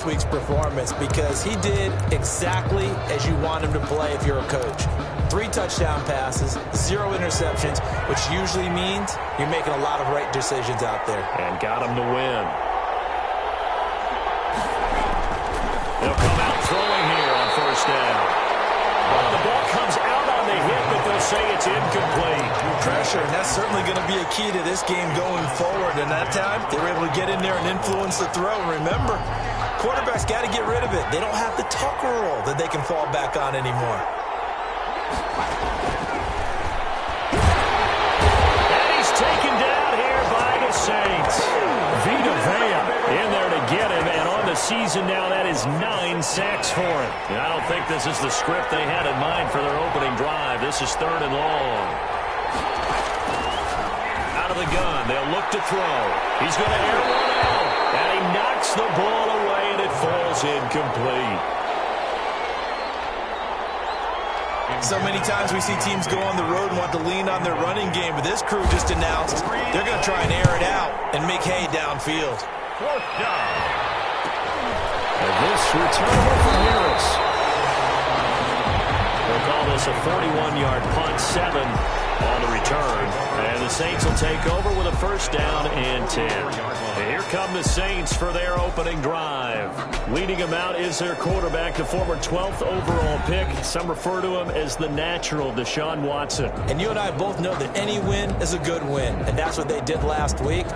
week's performance because he did exactly as you want him to play if you're a coach. 3 touchdown passes, 0 interceptions, which usually means you're making a lot of right decisions out there. And got him to win. They'll come out throwing here on first down. Well, the ball comes out on the hit, but they'll say it's incomplete. Pressure, and that's certainly going to be a key to this game going forward. And that time, they were able to get in there and influence the throw. Remember, quarterbacks got to get rid of it. They don't have the tuck rule that they can fall back on anymore. And he's taken down here by the Saints. Vita Vea in there to get him, and on the season now, that is 9 sacks for him. And I don't think this is the script they had in mind for their opening drive. This is 3rd and long. Out of the gun, they'll look to throw. He's going to air one out, and he knocks the ball away, and it falls incomplete. So many times we see teams go on the road and want to lean on their running game, but this crew just announced they're going to try and air it out and make hay downfield. 4th down. And this returnable from Harris. They'll call this a 41-yard punt, 7 on the return. And the Saints will take over with a 1st down and 10. And here come the Saints for their opening drive. Leading them out is their quarterback, the former 12th overall pick. Some refer to him as the natural Deshaun Watson. And you and I both know that any win is a good win, and that's what they did last week.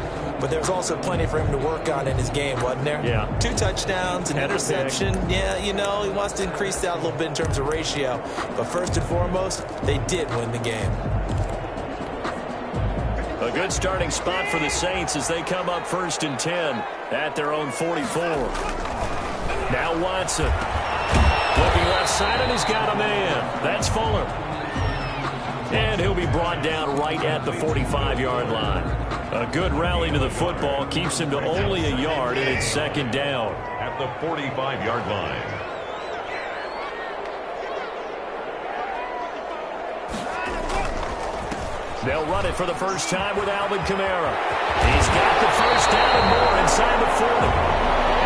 But there's also plenty for him to work on in his game, wasn't there? Yeah. 2 touchdowns, an interception. Yeah, you know, he wants to increase that a little bit in terms of ratio. But first and foremost, they did win the game. A good starting spot for the Saints as they come up 1st and 10 at their own 44. Now Watson. Looking left side, and he's got a man. That's Fuller. And he'll be brought down right at the 45-yard line. A good rally to the football keeps him to only a yard, and it's 2nd down. At the 45-yard line. They'll run it for the first time with Alvin Kamara. He's got the 1st down and more inside the 40.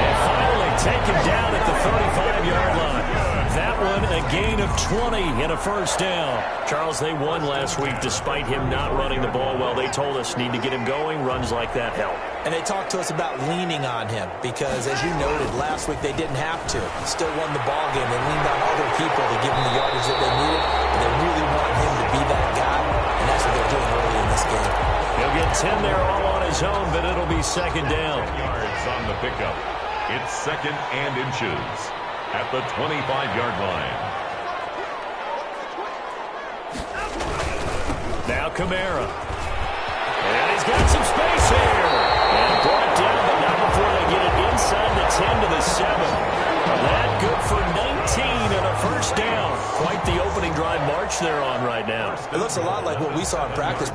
And finally taken down at the 35-yard line. That one a gain of 20 and a 1st down. Charles, they won last week despite him not running the ball well. They told us need to get him going. Runs like that help. And they talked to us about leaning on him because, as you noted, last week they didn't have to. Still won the ball game. They leaned on other people to give them the yardage that they needed. And they really want him to be that guy. And that's what they're doing early in this game. He'll get 10 there all on his own, but it'll be 2nd down. Yards on the pickup. It's 2nd and inches at the 25-yard line. Now Kamara. And he's got some space here. And brought down, but not before they get it inside the 10 to the 7. That good for 19 and a 1st down. Quite the opening drive march they're on right now. It looks a lot like what we saw in practice.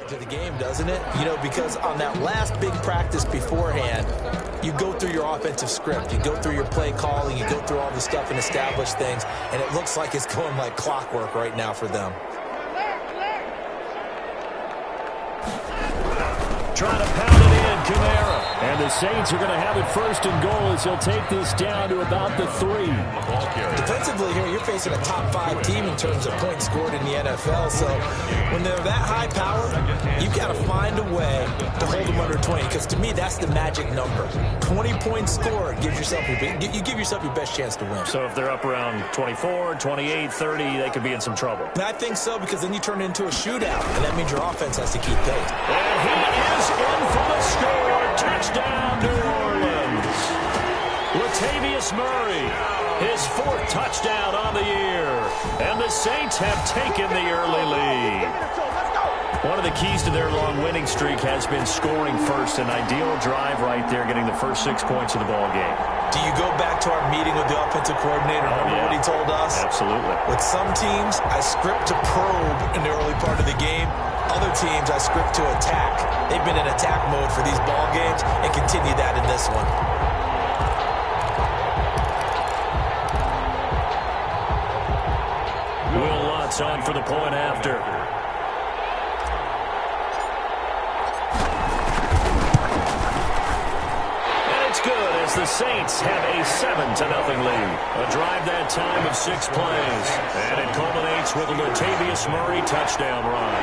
To the game, doesn't it? You know, because on that last big practice beforehand, you go through your offensive script, you go through your play calling, you go through all the stuff and establish things, and it looks like it's going like clockwork right now for them. Trying to pound it in, Kamara. And the Saints are going to have it first and goal as he'll take this down to about the 3. Defensively here, you're facing a top 5 team in terms of points scored in the NFL. So when they're that high power, you've got to find a way to hold them under 20. Because to me, that's the magic number. 20 points scored gives yourself you give yourself your best chance to win. So if they're up around 24, 28, 30, they could be in some trouble. And I think so, because then you turn it into a shootout, and that means your offense has to keep pace. And he is in for the score. Touchdown, New Orleans. Latavius Murray, his 4th touchdown on the year. And the Saints have taken the early lead. One of the keys to their long winning streak has been scoring first. An ideal drive right there, getting the first 6 points of the ball game. Do you go back to our meeting with the offensive coordinator? Remember what he told us? Absolutely. With some teams, I script to probe in the early part of the game. Other teams, I script to attack. They've been in attack mode for these ball games and continue that in this one. Will Lutz on for the point after. The Saints have a 7-0 lead. A drive that time of 6 plays. And it culminates with a Latavius Murray touchdown run.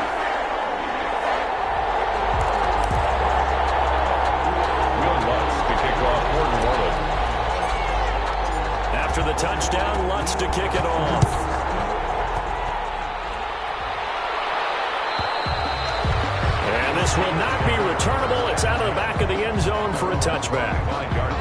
Will Lutz to kick off Gordon Warland. After the touchdown, Lutz to kick it off. And this will not be returnable. It's out of the back of the end zone for a touchback.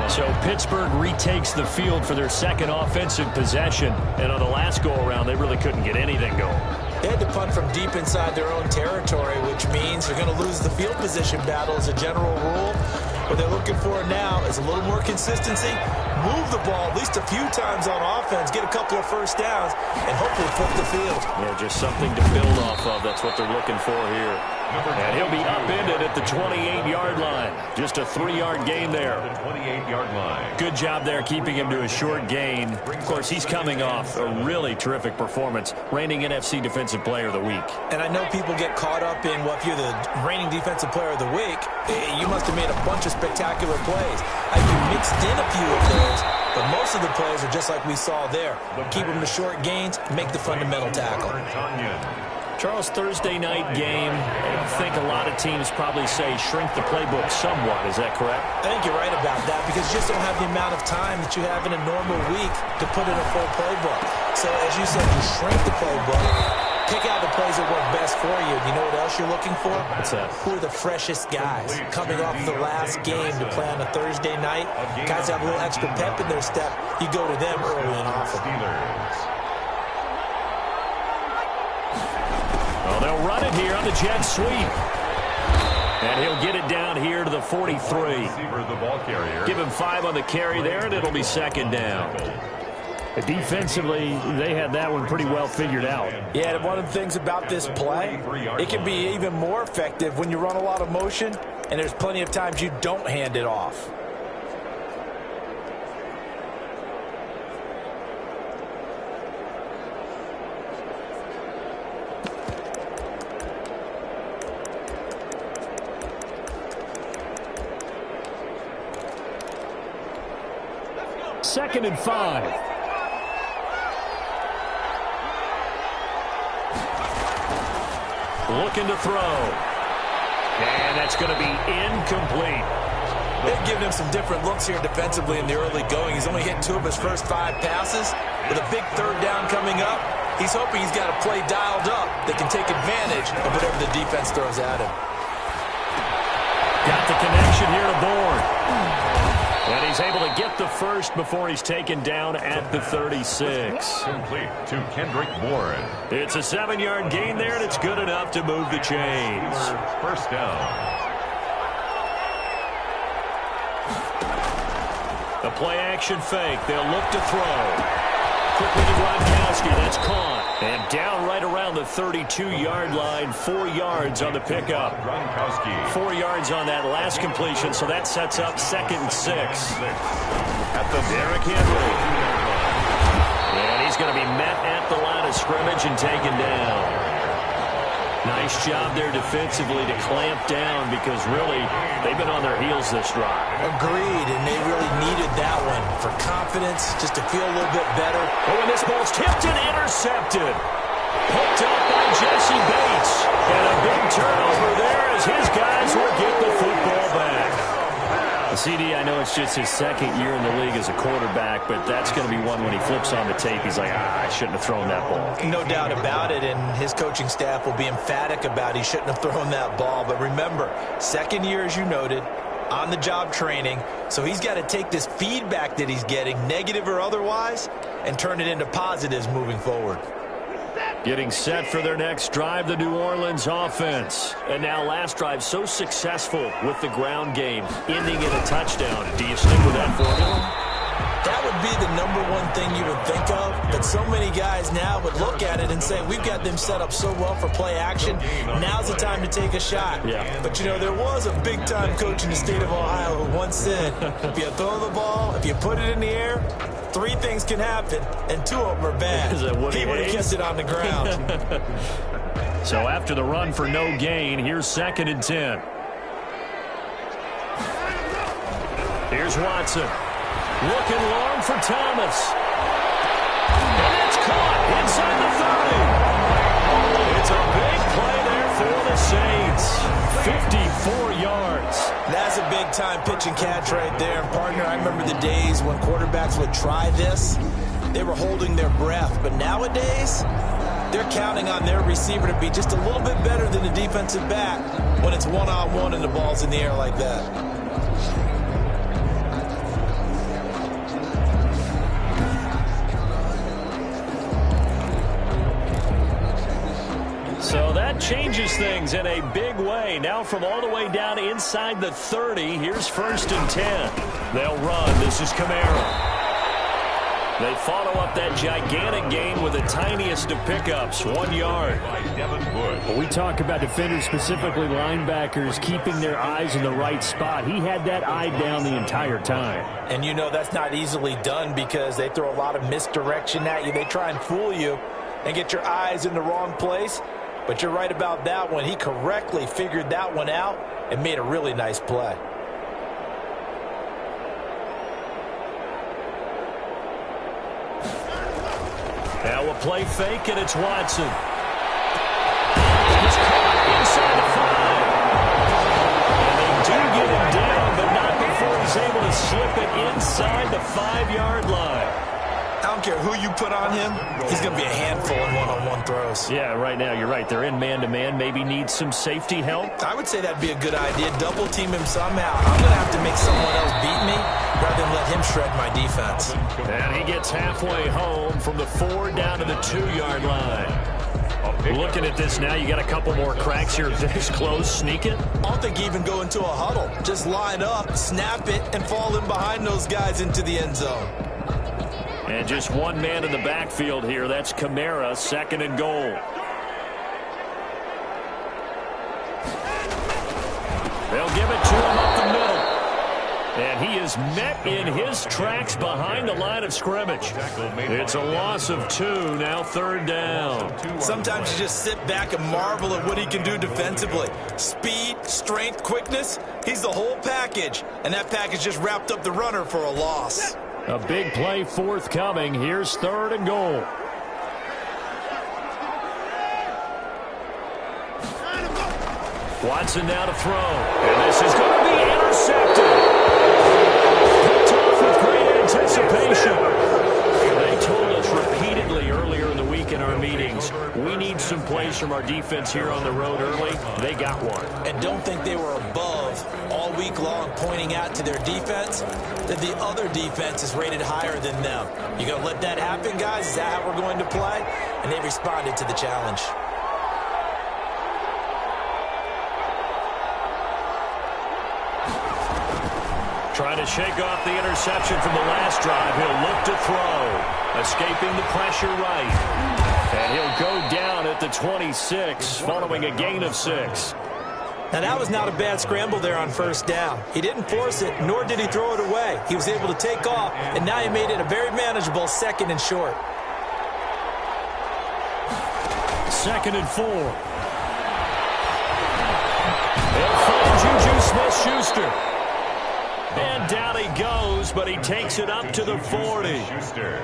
So Pittsburgh retakes the field for their second offensive possession. And on the last go-around, they really couldn't get anything going. They had to punt from deep inside their own territory, which means they're going to lose the field position battle as a general rule. What they're looking for now is a little more consistency, move the ball at least a few times on offense, get a couple of first downs, and hopefully flip the field. Yeah, just something to build off of. That's what they're looking for here. And he'll be upended at the 28-yard line. Just a 3-yard gain there. The 28-yard line. Good job there keeping him to a short gain. Of course, he's coming off a really terrific performance, reigning NFC Defensive Player of the Week. And I know people get caught up in, well, if you're the reigning Defensive Player of the Week, you must have made a bunch of spectacular plays. You mixed in a few of those, but most of the plays are just like we saw there. Keep them to short gains, make the fundamental tackle. Charles, Thursday night game, I think a lot of teams probably say shrink the playbook somewhat. Is that correct? I think you're right about that, because you just don't have the amount of time that you have in a normal week to put in a full playbook. So as you said, you shrink the playbook, pick out the plays that work best for you. You know what else you're looking for? What's that? Who are the freshest guys coming off the last game to play on a Thursday night? Guys have a little extra pep in their step. You go to them early and often. Well, they'll run it here on the jet sweep. And he'll get it down here to the 43. Give him 5 on the carry there, and it'll be second down. Defensively, they had that one pretty well figured out. Yeah, and one of the things about this play, it can be even more effective when you run a lot of motion, and there's plenty of times you don't hand it off. Second and 5. Looking to throw. And that's going to be incomplete. They've given him some different looks here defensively in the early going. He's only hit 2 of his first 5 passes. With a big third down coming up, he's hoping he's got a play dialed up that can take advantage of whatever the defense throws at him. Got the connection here to Bourne. And he's able to get the first before he's taken down at the 36. Complete to Kendrick Bourne. It's a 7-yard gain there, and it's good enough to move the chains. First down. The play action fake. They'll look to throw. Quickly to Gronkowski. That's caught. And down right around the 32-yard line. 4 yards on the pickup. Gronkowski. 4 yards on that last completion, so that sets up 2nd and 6. At the Derrick Henry. And he's going to be met at the line of scrimmage and taken down. Nice job there defensively to clamp down because really they've been on their heels this drive. Agreed, and they really needed that one for confidence, just to feel a little bit better. Oh, and this ball's tipped and intercepted. Picked up by Jesse Bates. And a big turnover there as his guys will get the football back. CD, I know it's just his 2nd year in the league as a quarterback, but that's going to be one when he flips on the tape. He's like, I shouldn't have thrown that ball. No doubt about it, and his coaching staff will be emphatic about he shouldn't have thrown that ball. But remember, 2nd year, as you noted, on-the-job training, so he's got to take this feedback that he's getting, negative or otherwise, and turn it into positives moving forward. Getting set for their next drive, the New Orleans offense. And now last drive so successful with the ground game, ending in a touchdown. Do you stick with that formula? That would be the #1 thing you would think of, but so many guys now would look at it and say, we've got them set up so well for play action, now's the time to take a shot. Yeah. But, you know, there was a big-time coach in the state of Ohio who once said, if you throw the ball, if you put it in the air, 3 things can happen, and 2 of them are bad. He would have kept it on the ground. So after the run for no gain, here's 2nd and 10. Here's Watson. Looking long for Thomas. And it's caught inside the 30. It's a big play there for the Saints. 54 yards. That's a big-time pitch and catch right there. And, partner, I remember the days when quarterbacks would try this. They were holding their breath. But nowadays, they're counting on their receiver to be just a little bit better than the defensive back when it's one-on-one and the ball's in the air like that. So that changes things in a big way. Now from all the way down inside the 30, here's 1st and 10. They'll run. This is Kamara. They follow up that gigantic gain with the tiniest of pickups, 1 yard. Well, we talk about defenders, specifically linebackers, keeping their eyes in the right spot. He had that eye down the entire time. And you know that's not easily done because they throw a lot of misdirection at you. They try and fool you and get your eyes in the wrong place. But you're right about that one. He correctly figured that one out and made a really nice play. Now a play fake, and it's Watson. He's caught inside the 5. And they do get him down, but not before he's able to slip it inside the 5-yard line. I don't care who you put on him, he's going to be a handful in one-on-one throws. Yeah, right now, you're right. They're in man-to-man. Maybe need some safety help. I would say that'd be a good idea. Double team him somehow. I'm going to have to make someone else beat me rather than let him shred my defense. And he gets halfway home from the 4 down to the 2-yard line. Looking at this now, you got a couple more cracks here this close. Sneak it. I don't think even go into a huddle. Just line up, snap it, and fall in behind those guys into the end zone. And just one man in the backfield here. That's Kamara, 2nd and goal. They'll give it to him up the middle. And he is met in his tracks behind the line of scrimmage. It's a loss of 2, now 3rd down. Sometimes you just sit back and marvel at what he can do defensively. Speed, strength, quickness, he's the whole package. And that package just wrapped up the runner for a loss. A big play forthcoming. Here's 3rd and goal. Watson now to throw. And this is going to be intercepted. Picked off with great anticipation. They told us repeatedly earlier in the week in our meetings, we need some plays from our defense here on the road early. They got one. And don't think they were above all week long pointing out to their defense that the other defense is rated higher than them. You going to let that happen, guys? Is that how we're going to play? And they responded to the challenge. Trying to shake off the interception from the last drive. He'll look to throw. Escaping the pressure right. And he'll go down at the 26 following a gain of 6. Now, that was not a bad scramble there on first down. He didn't force it, nor did he throw it away. He was able to take off, and now he made it a very manageable 2nd and short. 2nd and 4. They'll find Juju Smith-Schuster. And down he goes, but he takes it up to the 40. Schuster.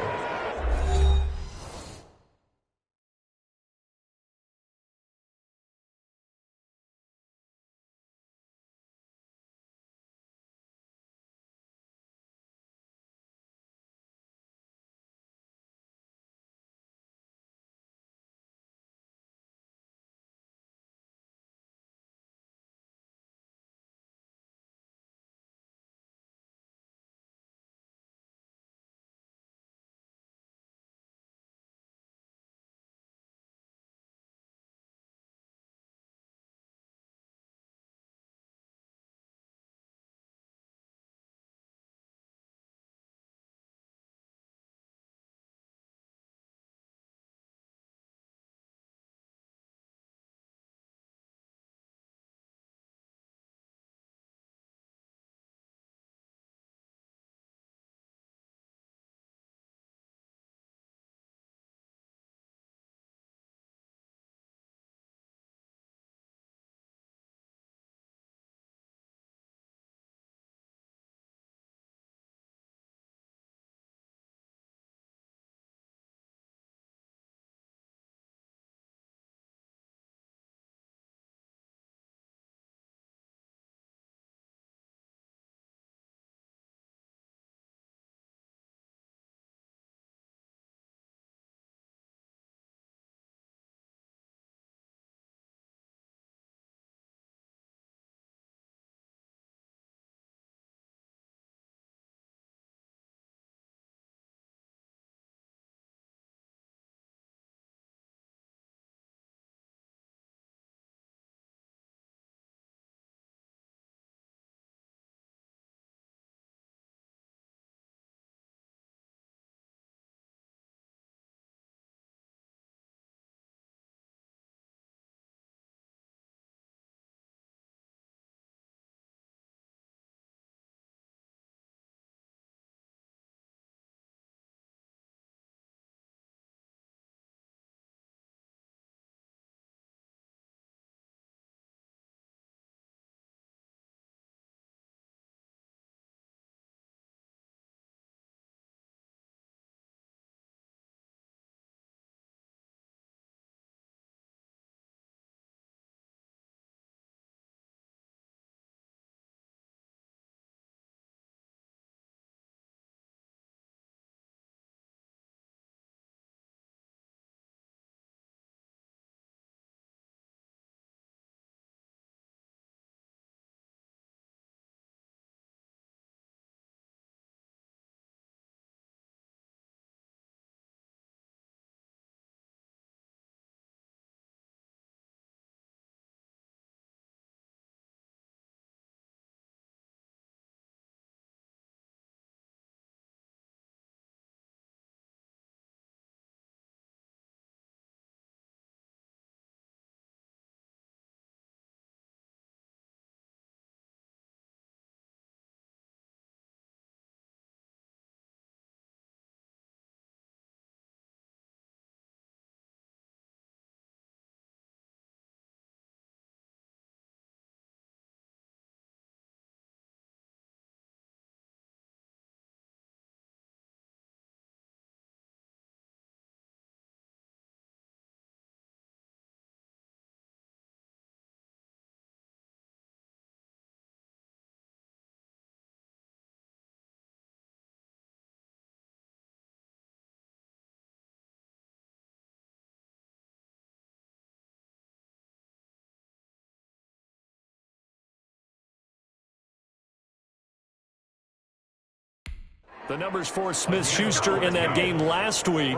The numbers for Smith-Schuster in that game last week.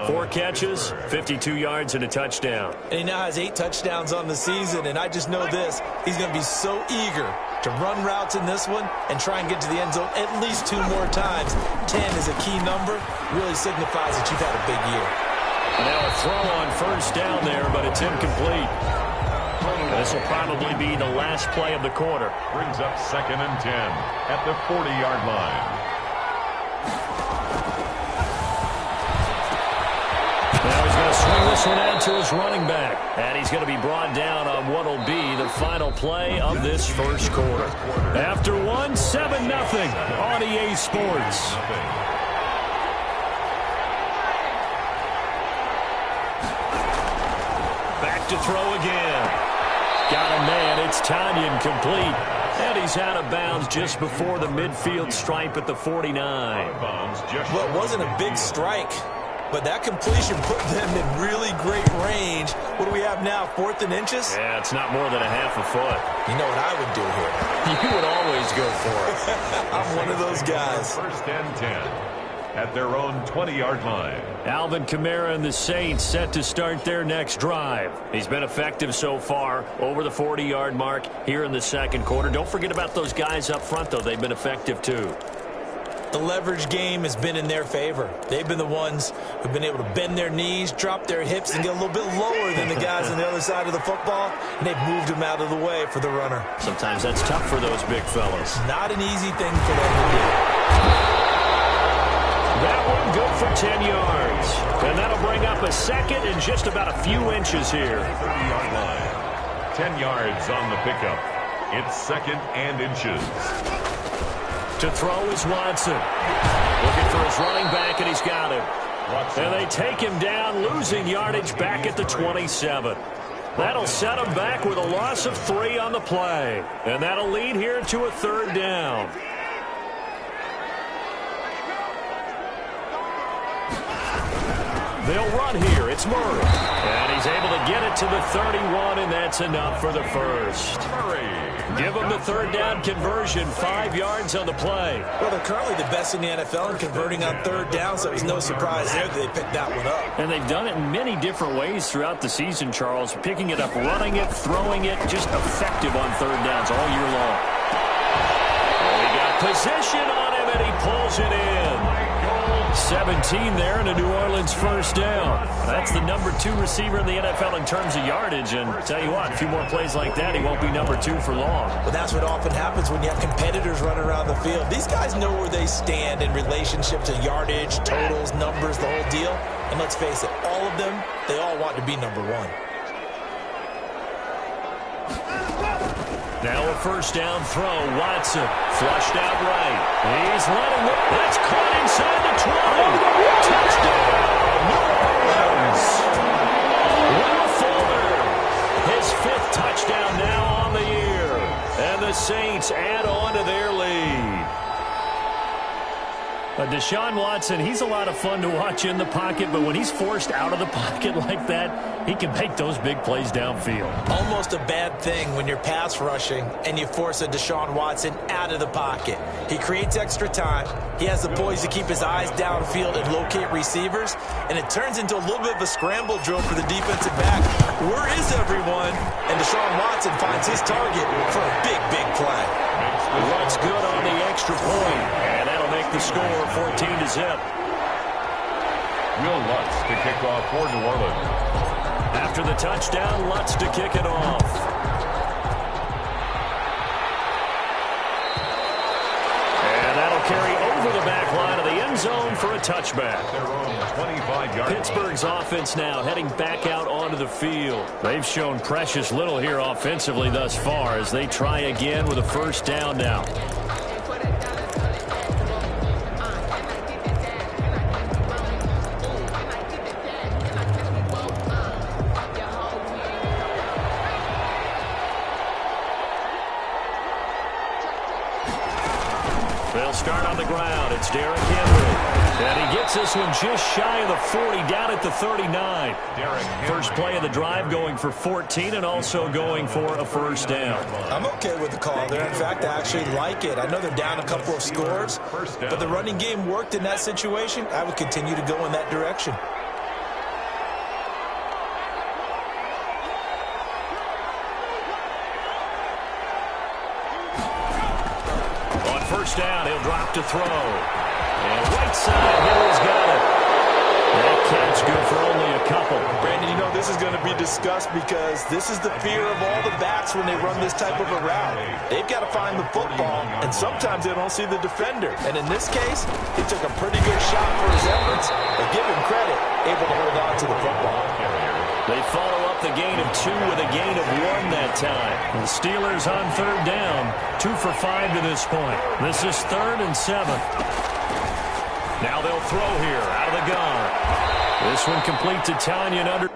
4 catches, 52 yards, and a touchdown. And he now has 8 touchdowns on the season, and I just know this. He's going to be so eager to run routes in this one and try and get to the end zone at least 2 more times. 10 is a key number. Really signifies that you've had a big year. Now a throw on first down there, but it's incomplete. This will probably be the last play of the quarter. Brings up 2nd and 10 at the 40-yard line. Now he's going to swing this one out to his running back. And he's going to be brought down on what will be the final play of this first quarter. After one, 7-0 on EA Sports. Back to throw again. Got a man. It's Tonyan complete. And he's out of bounds just before the midfield stripe at the 49. Well, it wasn't a big strike, but that completion put them in really great range. What do we have now, 4th and inches? Yeah, it's not more than a half a foot. You know what I would do here? You would always go for it. I'm one of those guys. 1st and 10 at their own 20-yard line. Alvin Kamara and the Saints set to start their next drive. He's been effective so far over the 40-yard mark here in the second quarter. Don't forget about those guys up front, though. They've been effective, too. The leverage game has been in their favor. They've been the ones who've been able to bend their knees, drop their hips, and get a little bit lower than the guys on the other side of the football, and they've moved them out of the way for the runner. Sometimes that's tough for those big fellas. Not an easy thing for them to do. That one good for 10 yards. And that'll bring up a second and just about a few inches here. 30-yard line. 10 yards on the pickup. It's 2nd and inches. To throw is Watson. Looking for his running back, and he's got him. And they take him down, losing yardage back at the 27. That'll set him back with a loss of 3 on the play. And that'll lead here to a 3rd down. They'll run here. It's Murray. And he's able to get it to the 31, and that's enough for the first. Give them the 3rd down conversion, 5 yards on the play. Well, they're currently the best in the NFL in converting on 3rd down, so it was no surprise there that they picked that one up. And they've done it in many different ways throughout the season, Charles. Picking it up, running it, throwing it, just effective on 3rd downs all year long. Oh, he got position on him, and he pulls it in. 17 there and a New Orleans first down. That's the number 2 receiver in the NFL in terms of yardage. And tell you what, a few more plays like that, he won't be number 2 for long. But that's what often happens when you have competitors running around the field. These guys know where they stand in relationship to yardage, totals, numbers, the whole deal. And let's face it, all of them, they all want to be number 1. Now a first down throw. Watson flushed out right. He's letting it. That's caught inside the 20. Touchdown, New Orleans. Will Fuller, his 5th touchdown now on the year. And the Saints add on to their lead. Deshaun Watson, he's a lot of fun to watch in the pocket, but when he's forced out of the pocket like that, he can make those big plays downfield. Almost a bad thing when you're pass rushing and you force a Deshaun Watson out of the pocket. He creates extra time. He has the poise to keep his eyes downfield and locate receivers, and it turns into a little bit of a scramble drill for the defensive back. Where is everyone? And Deshaun Watson finds his target for a big, big play. Lutz good on the extra point, and that'll make the score 14-0. Will Lutz to kick off for New Orleans. After the touchdown, Lutz to kick it off. And that'll carry over the back line of the end zone for a touchback. Their own 25-yard Pittsburgh's offense now heading back out onto the field. They've shown precious little here offensively thus far as they try again with a first down now. They'll start on the ground. It's Derrick Henry. And he gets this one just shy of the 40, down at the 39. First play of the drive going for 14 and also going for a first down. I'm okay with the call there. In fact, I actually like it. I know they're down a couple of scores, but the running game worked in that situation. I would continue to go in that direction. First down, he'll drop to throw. And right side, Hill's got it. That catch good for only a couple. Brandon, you know this is going to be discussed because this is the fear of all the backs when they run this type of a route. They've got to find the football, and sometimes they don't see the defender. And in this case, he took a pretty good shot for his efforts, but give him credit, able to hold on to the football. They follow up the gain of 2 with a gain of 1 that time. The Steelers on third down, 2 for 5 to this point. This is 3rd and 7. Now they'll throw here out of the gun. This one complete to Tonyan under.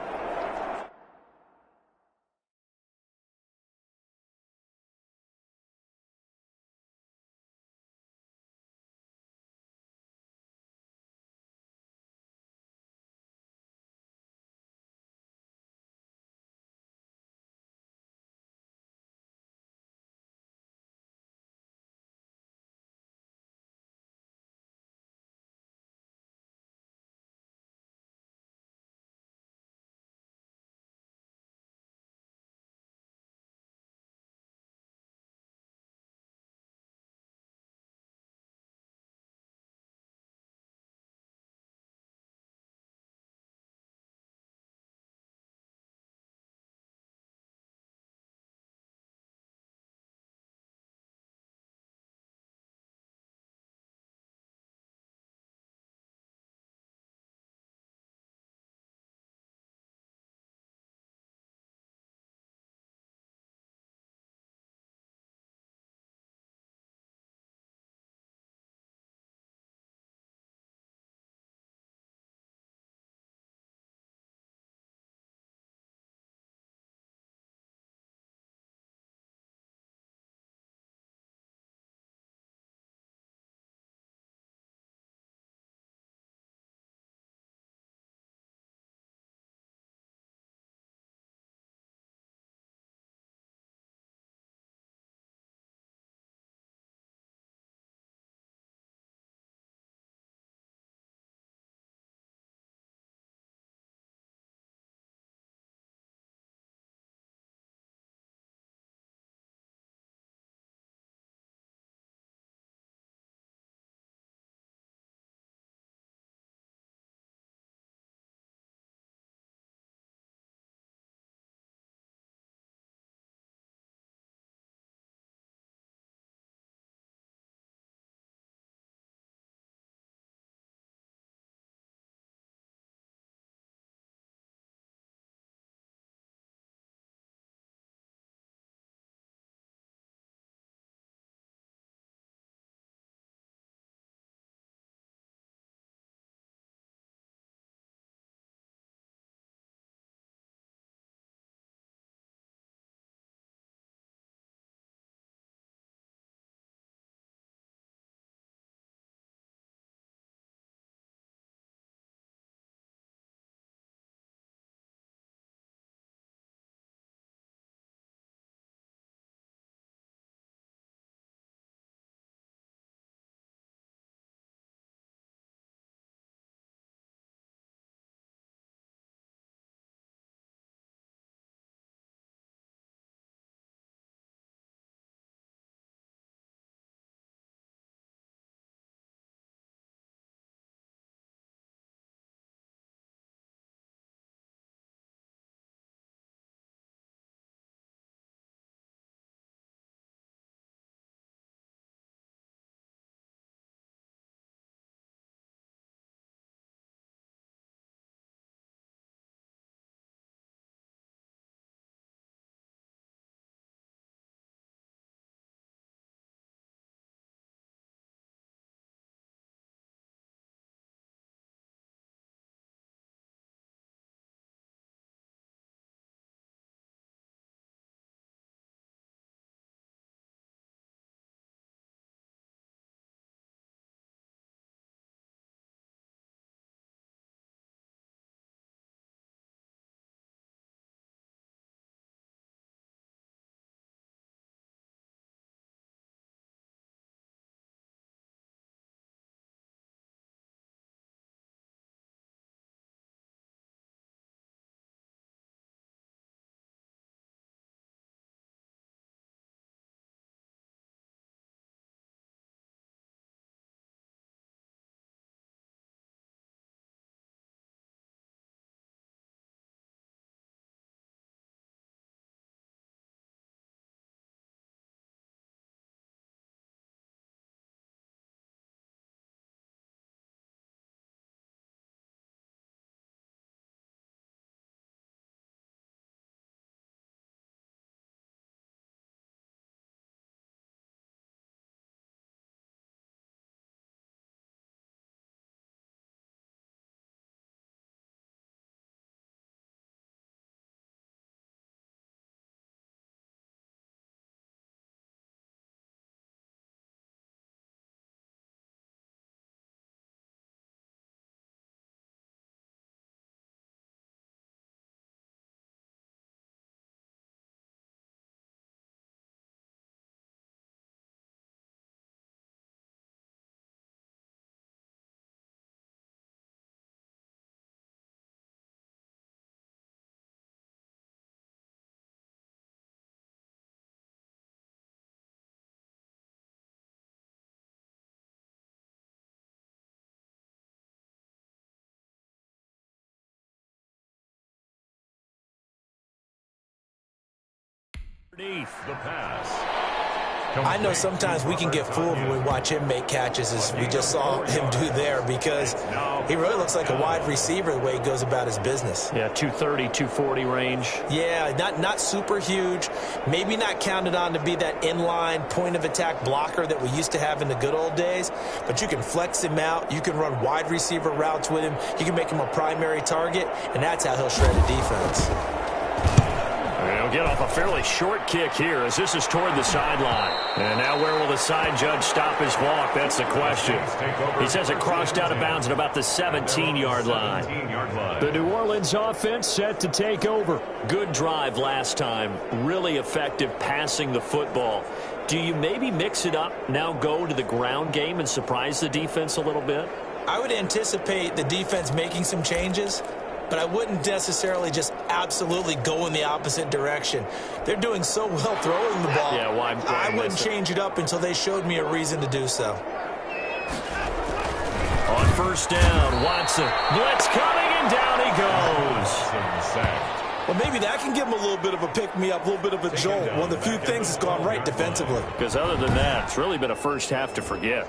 The pass. I know sometimes we can get fooled when we watch him make catches, as we just saw him do there, because he really looks like a wide receiver the way he goes about his business. Yeah, 230, 240 range. Yeah, not super huge. Maybe not counted on to be that inline point-of-attack blocker that we used to have in the good old days, but you can flex him out. You can run wide receiver routes with him. You can make him a primary target, and that's how he'll shred a defense. He'll get off a fairly short kick here as this is toward the sideline. And now where will the side judge stop his walk? That's the question. He says it crossed out of bounds at about the 17-yard line. The New Orleans offense set to take over. Good drive last time. Really effective passing the football. Do you maybe mix it up, now go to the ground game and surprise the defense a little bit? I would anticipate the defense making some changes, but I wouldn't necessarily just absolutely go in the opposite direction. They're doing so well throwing the ball. Yeah, why I wouldn't change it up until they showed me a reason to do so. On first down, Watson. Blitz coming, and down he goes. Well, maybe that can give him a little bit of a pick-me-up, a little bit of a jolt. One of the few things that's gone right defensively. Because other than that, it's really been a first half to forget.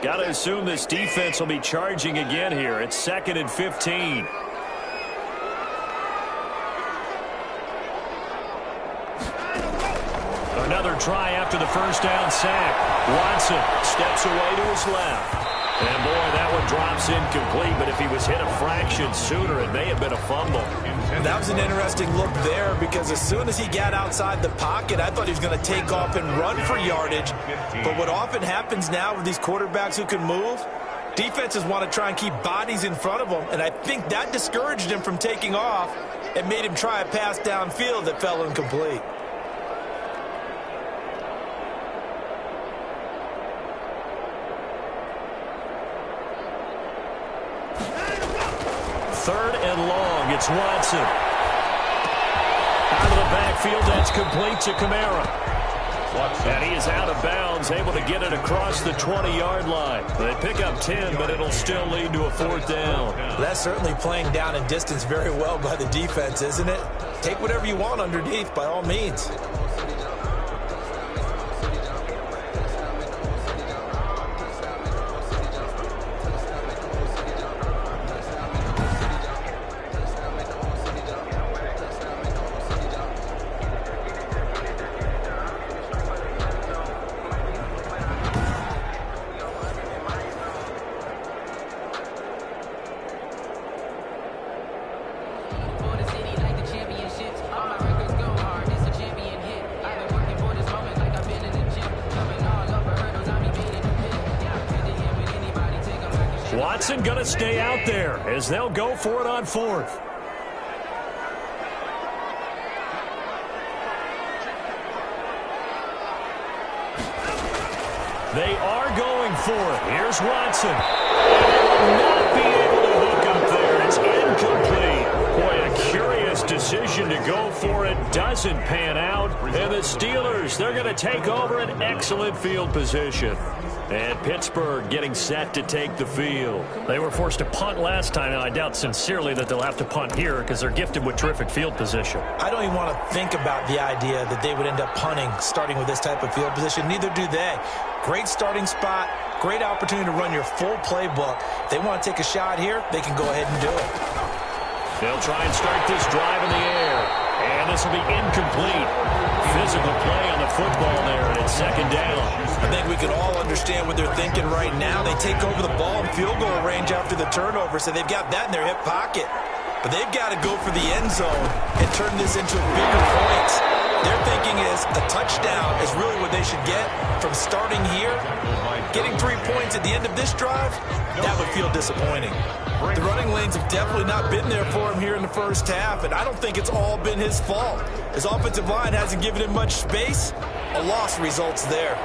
Got to assume this defense will be charging again here. It's 2nd and 15. Another try after the first down sack. Watson steps away to his left. And, boy, that one drops incomplete, but if he was hit a fraction sooner, it may have been a fumble. That was an interesting look there because as soon as he got outside the pocket, I thought he was going to take off and run for yardage. But what often happens now with these quarterbacks who can move, defenses want to try and keep bodies in front of them, and I think that discouraged him from taking off and made him try a pass downfield that fell incomplete. Third and long. It's Watson. Out of the backfield, that's complete to Kamara. And he is out of bounds, able to get it across the 20-yard line. They pick up 10, but it'll still lead to a 4th down. That's certainly playing down in distance very well by the defense, isn't it? Take whatever you want underneath, by all means. Watson going to stay out there as they'll go for it on 4th. They are going for it. Here's Watson. And they will not be able to hook up there. It's incomplete. Boy, a curious decision to go for it. Doesn't pan out. And the Steelers, they're going to take over an excellent field position. And Pittsburgh getting set to take the field. They were forced to punt last time, and I doubt sincerely that they'll have to punt here because they're gifted with terrific field position. I don't even want to think about the idea that they would end up punting starting with this type of field position. Neither do they. Great starting spot, great opportunity to run your full playbook. If they want to take a shot here, they can go ahead and do it. They'll try and start this drive in the air. And this will be incomplete. Physical play on the football there, and it's 2nd down. I think we can all understand what they're thinking right now. They take over the ball in field goal range after the turnover, so they've got that in their hip pocket. But they've got to go for the end zone and turn this into bigger points. Their thinking is a touchdown is really what they should get from starting here. Getting 3 points at the end of this drive, that would feel disappointing. The running lanes have definitely not been there for him here in the first half, and I don't think it's all been his fault. His offensive line hasn't given him much space. A loss results there.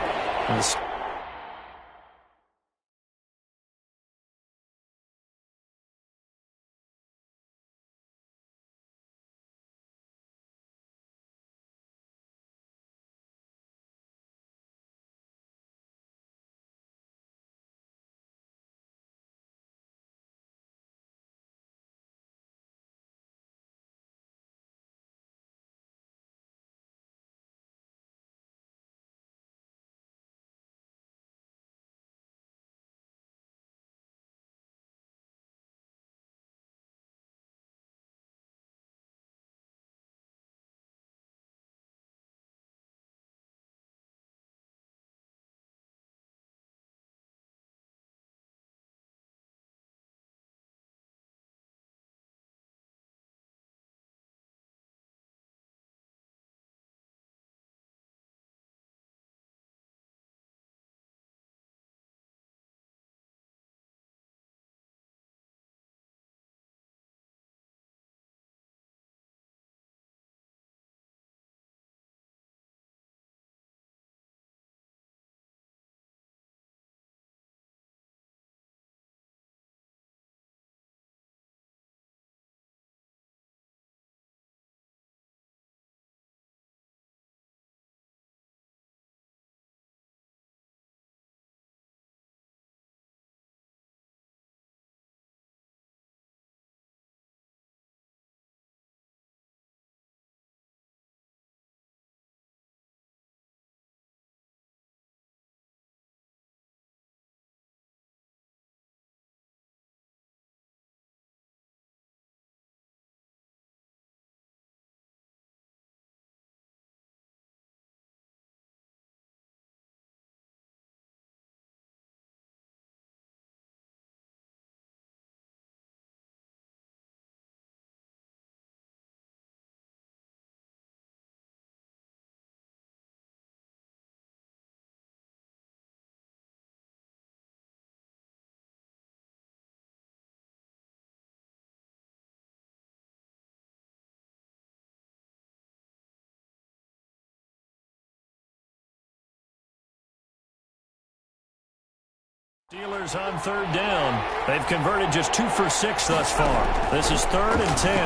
Steelers on third down. They've converted just 2 for 6 thus far. This is 3rd and 10.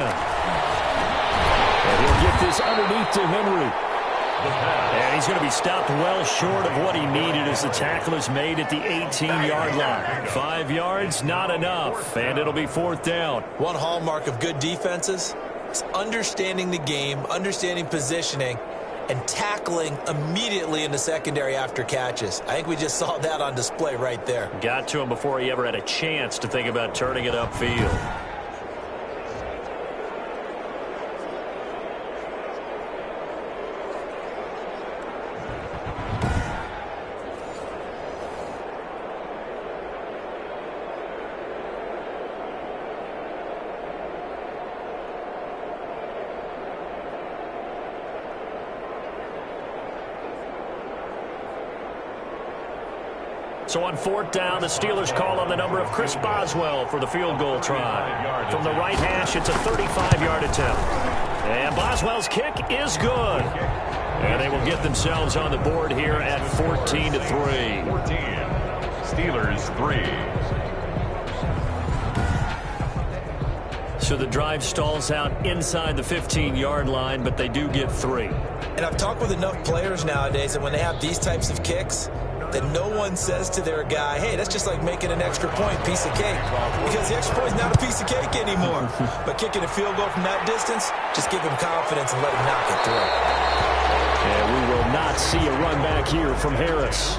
And he'll get this underneath to Henry. And he's going to be stopped well short of what he needed as the tackle is made at the 18-yard line. 5 yards, not enough, and it'll be 4th down. One hallmark of good defenses is understanding the game, understanding positioning, and tackling immediately in the secondary after catches. I think we just saw that on display right there. Got to him before he ever had a chance to think about turning it upfield. So on 4th down, the Steelers call on the number of Chris Boswell for the field goal try. From the right hash, it's a 35-yard attempt. And Boswell's kick is good. And they will get themselves on the board here at 14-3. 14. Steelers 3. So the drive stalls out inside the 15-yard line, but they do get 3. And I've talked with enough players nowadays that when they have these types of kicks, that no one says to their guy, hey, that's just like making an extra point, piece of cake. Because the extra point is not a piece of cake anymore. But kicking a field goal from that distance, just give him confidence and let him knock it through. And we will not see a run back here from Harris.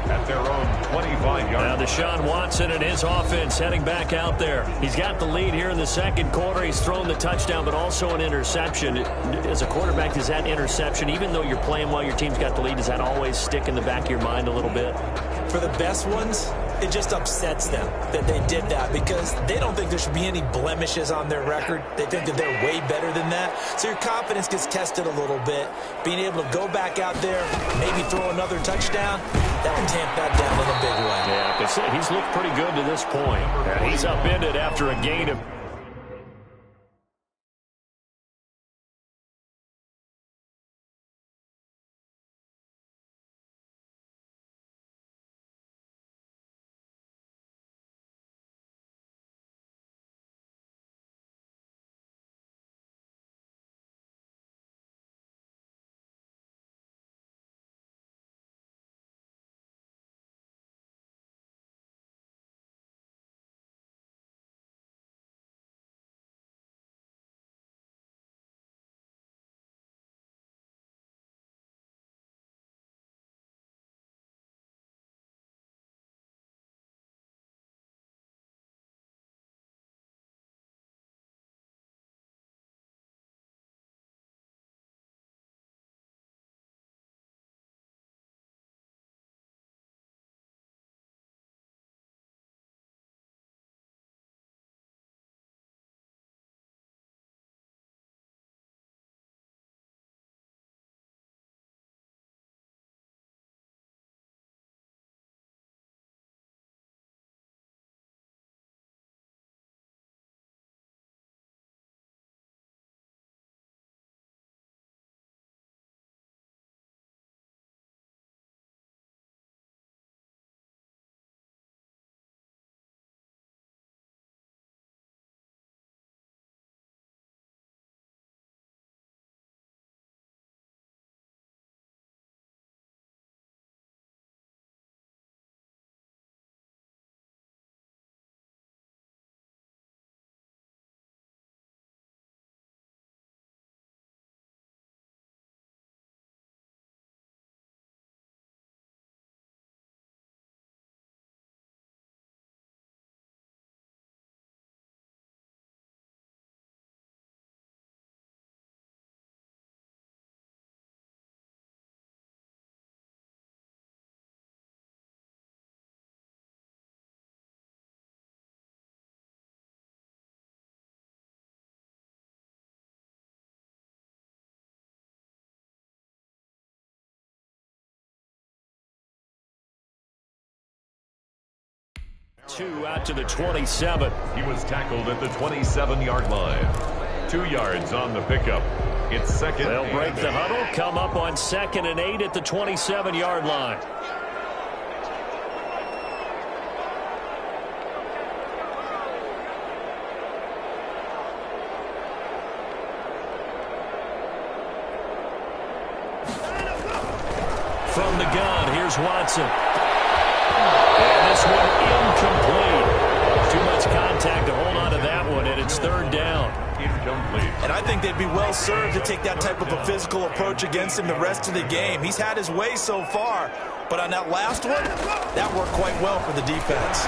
At their own 25-yard. Now Deshaun Watson and his offense heading back out there. He's got the lead here in the second quarter. He's thrown the touchdown, but also an interception. As a quarterback, does that interception, even though you're playing while your team's got the lead, does that always stick in the back of your mind a little bit? For the best ones, it just upsets them that they did that because they don't think there should be any blemishes on their record. They think that they're way better than that. So your confidence gets tested a little bit. Being able to go back out there, maybe throw another touchdown, that will tamp that down in a big way. Yeah, because he's looked pretty good to this point. And he's upended after a gain of... Two out to the 27. He was tackled at the 27-yard line. 2 yards on the pickup. It's second. They'll break the huddle, come up on 2nd and 8 at the 27-yard line. from the gun. Here's Watson. And this one incomplete. Too much contact to hold on to that one, and it's third down. Incomplete. And I think they'd be well served to take that type of a physical approach against him the rest of the game. He's had his way so far, but on that last one, that worked quite well for the defense.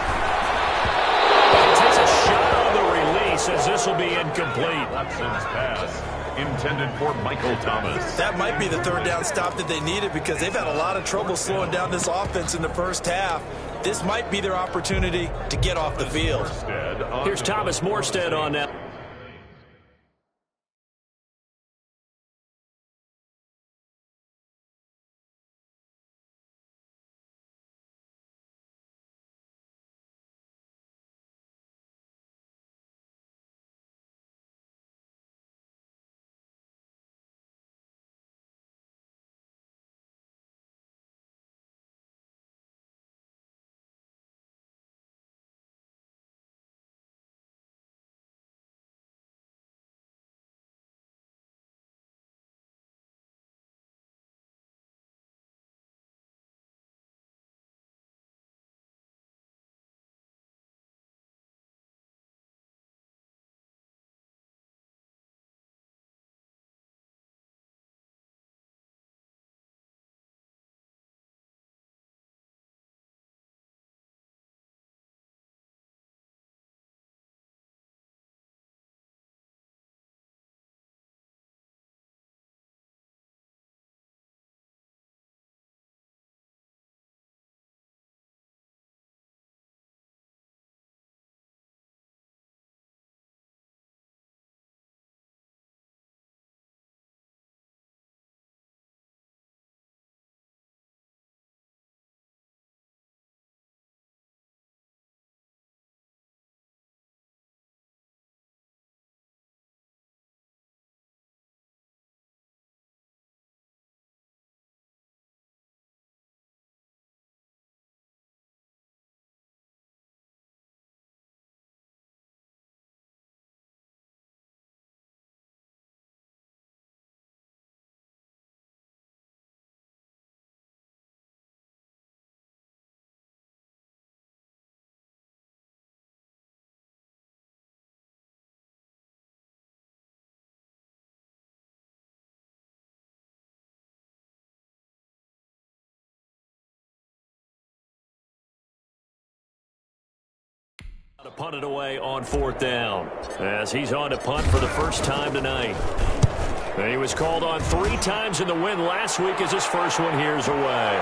He takes a shot on the release as this will be incomplete. Watson's pass intended for Michael Thomas. That might be the third down stop that they needed because they've had a lot of trouble slowing down this offense in the first half. This might be their opportunity to get off the field. Here's Thomas Morstead on that. To punt it away on fourth down as he's on to punt for the first time tonight. And he was called on 3 times in the win last week as his first one here's away.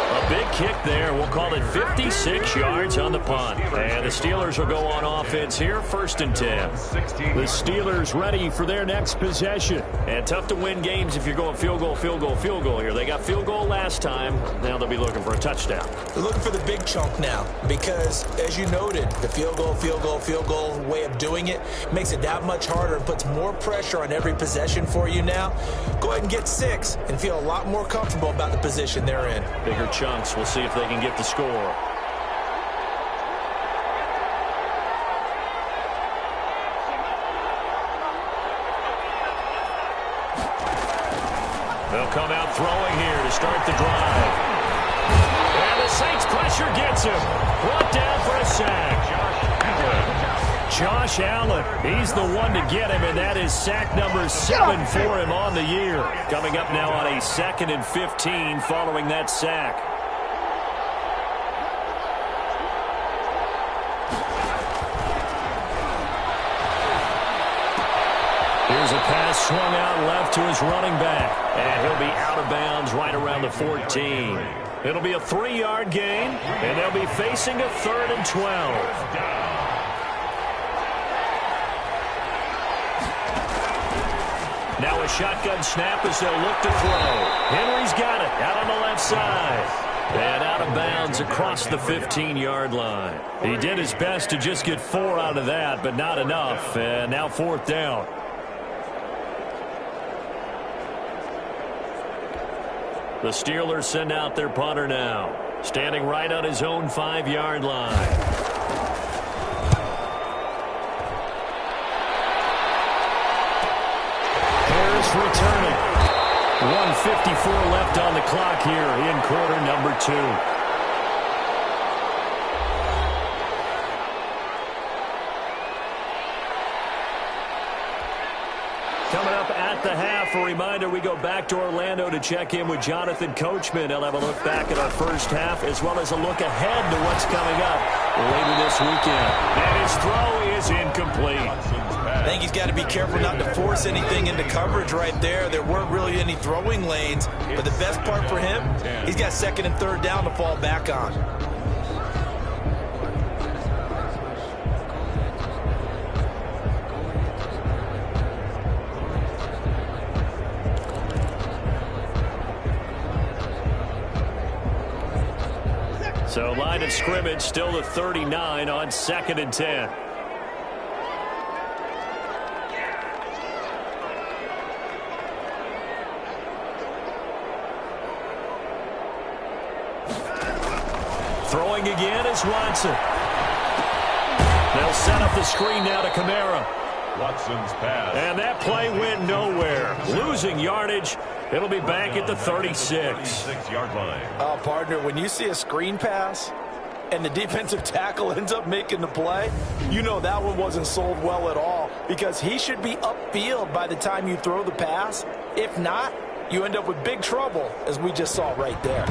A big kick there. We'll call it 56 yards on the punt. And the Steelers will go on offense here, 1st and 10. The Steelers ready for their next possession. And tough to win games if you're going field goal, field goal, field goal here. They got field goal last time. Now they'll be looking for a touchdown. They're looking for the big chunk now because, as you noted, the field goal way of doing it makes it that much harder and puts more pressure on every possession for you now. Go ahead and get 6 and feel a lot more comfortable about the position they're in. Bigger chunks. We'll see if they can get the score. They'll come out throwing here to start the drive. And the Saints pressure gets him. Brought down for a sack. Josh Allen, he's the one to get him, and that is sack number 7 for him on the year. Coming up now on a 2nd and 15 following that sack. Here's a pass swung out left to his running back, and he'll be out of bounds right around the 14. It'll be a 3-yard gain, and they'll be facing a 3rd and 12. Now a shotgun snap as they'll look to throw. Henry's got it out on the left side. And out of bounds across the 15-yard line. He did his best to just get 4 out of that, but not enough. And now 4th down. The Steelers send out their punter now. Standing right on his own 5-yard line. Returning. 1:54 left on the clock here in quarter number 2. Coming up at the half, a reminder, we go back to Orlando to check in with Jonathan Coachman. He'll have a look back at our first half as well as a look ahead to what's coming up later this weekend. And his throw is incomplete. I think he's got to be careful not to force anything into coverage right there. There weren't really any throwing lanes, but the best part for him, he's got second and third down to fall back on. So line of scrimmage still the 39 on 2nd and 10. Throwing again is Watson. They'll set up the screen now to Kamara. Watson's pass. And that play went nowhere. Losing yardage. It'll be back at the 36. 36-yard line. Oh, partner, when you see a screen pass and the defensive tackle ends up making the play, you know that one wasn't sold well at all because he should be upfield by the time you throw the pass. If not, you end up with big trouble, as we just saw right there.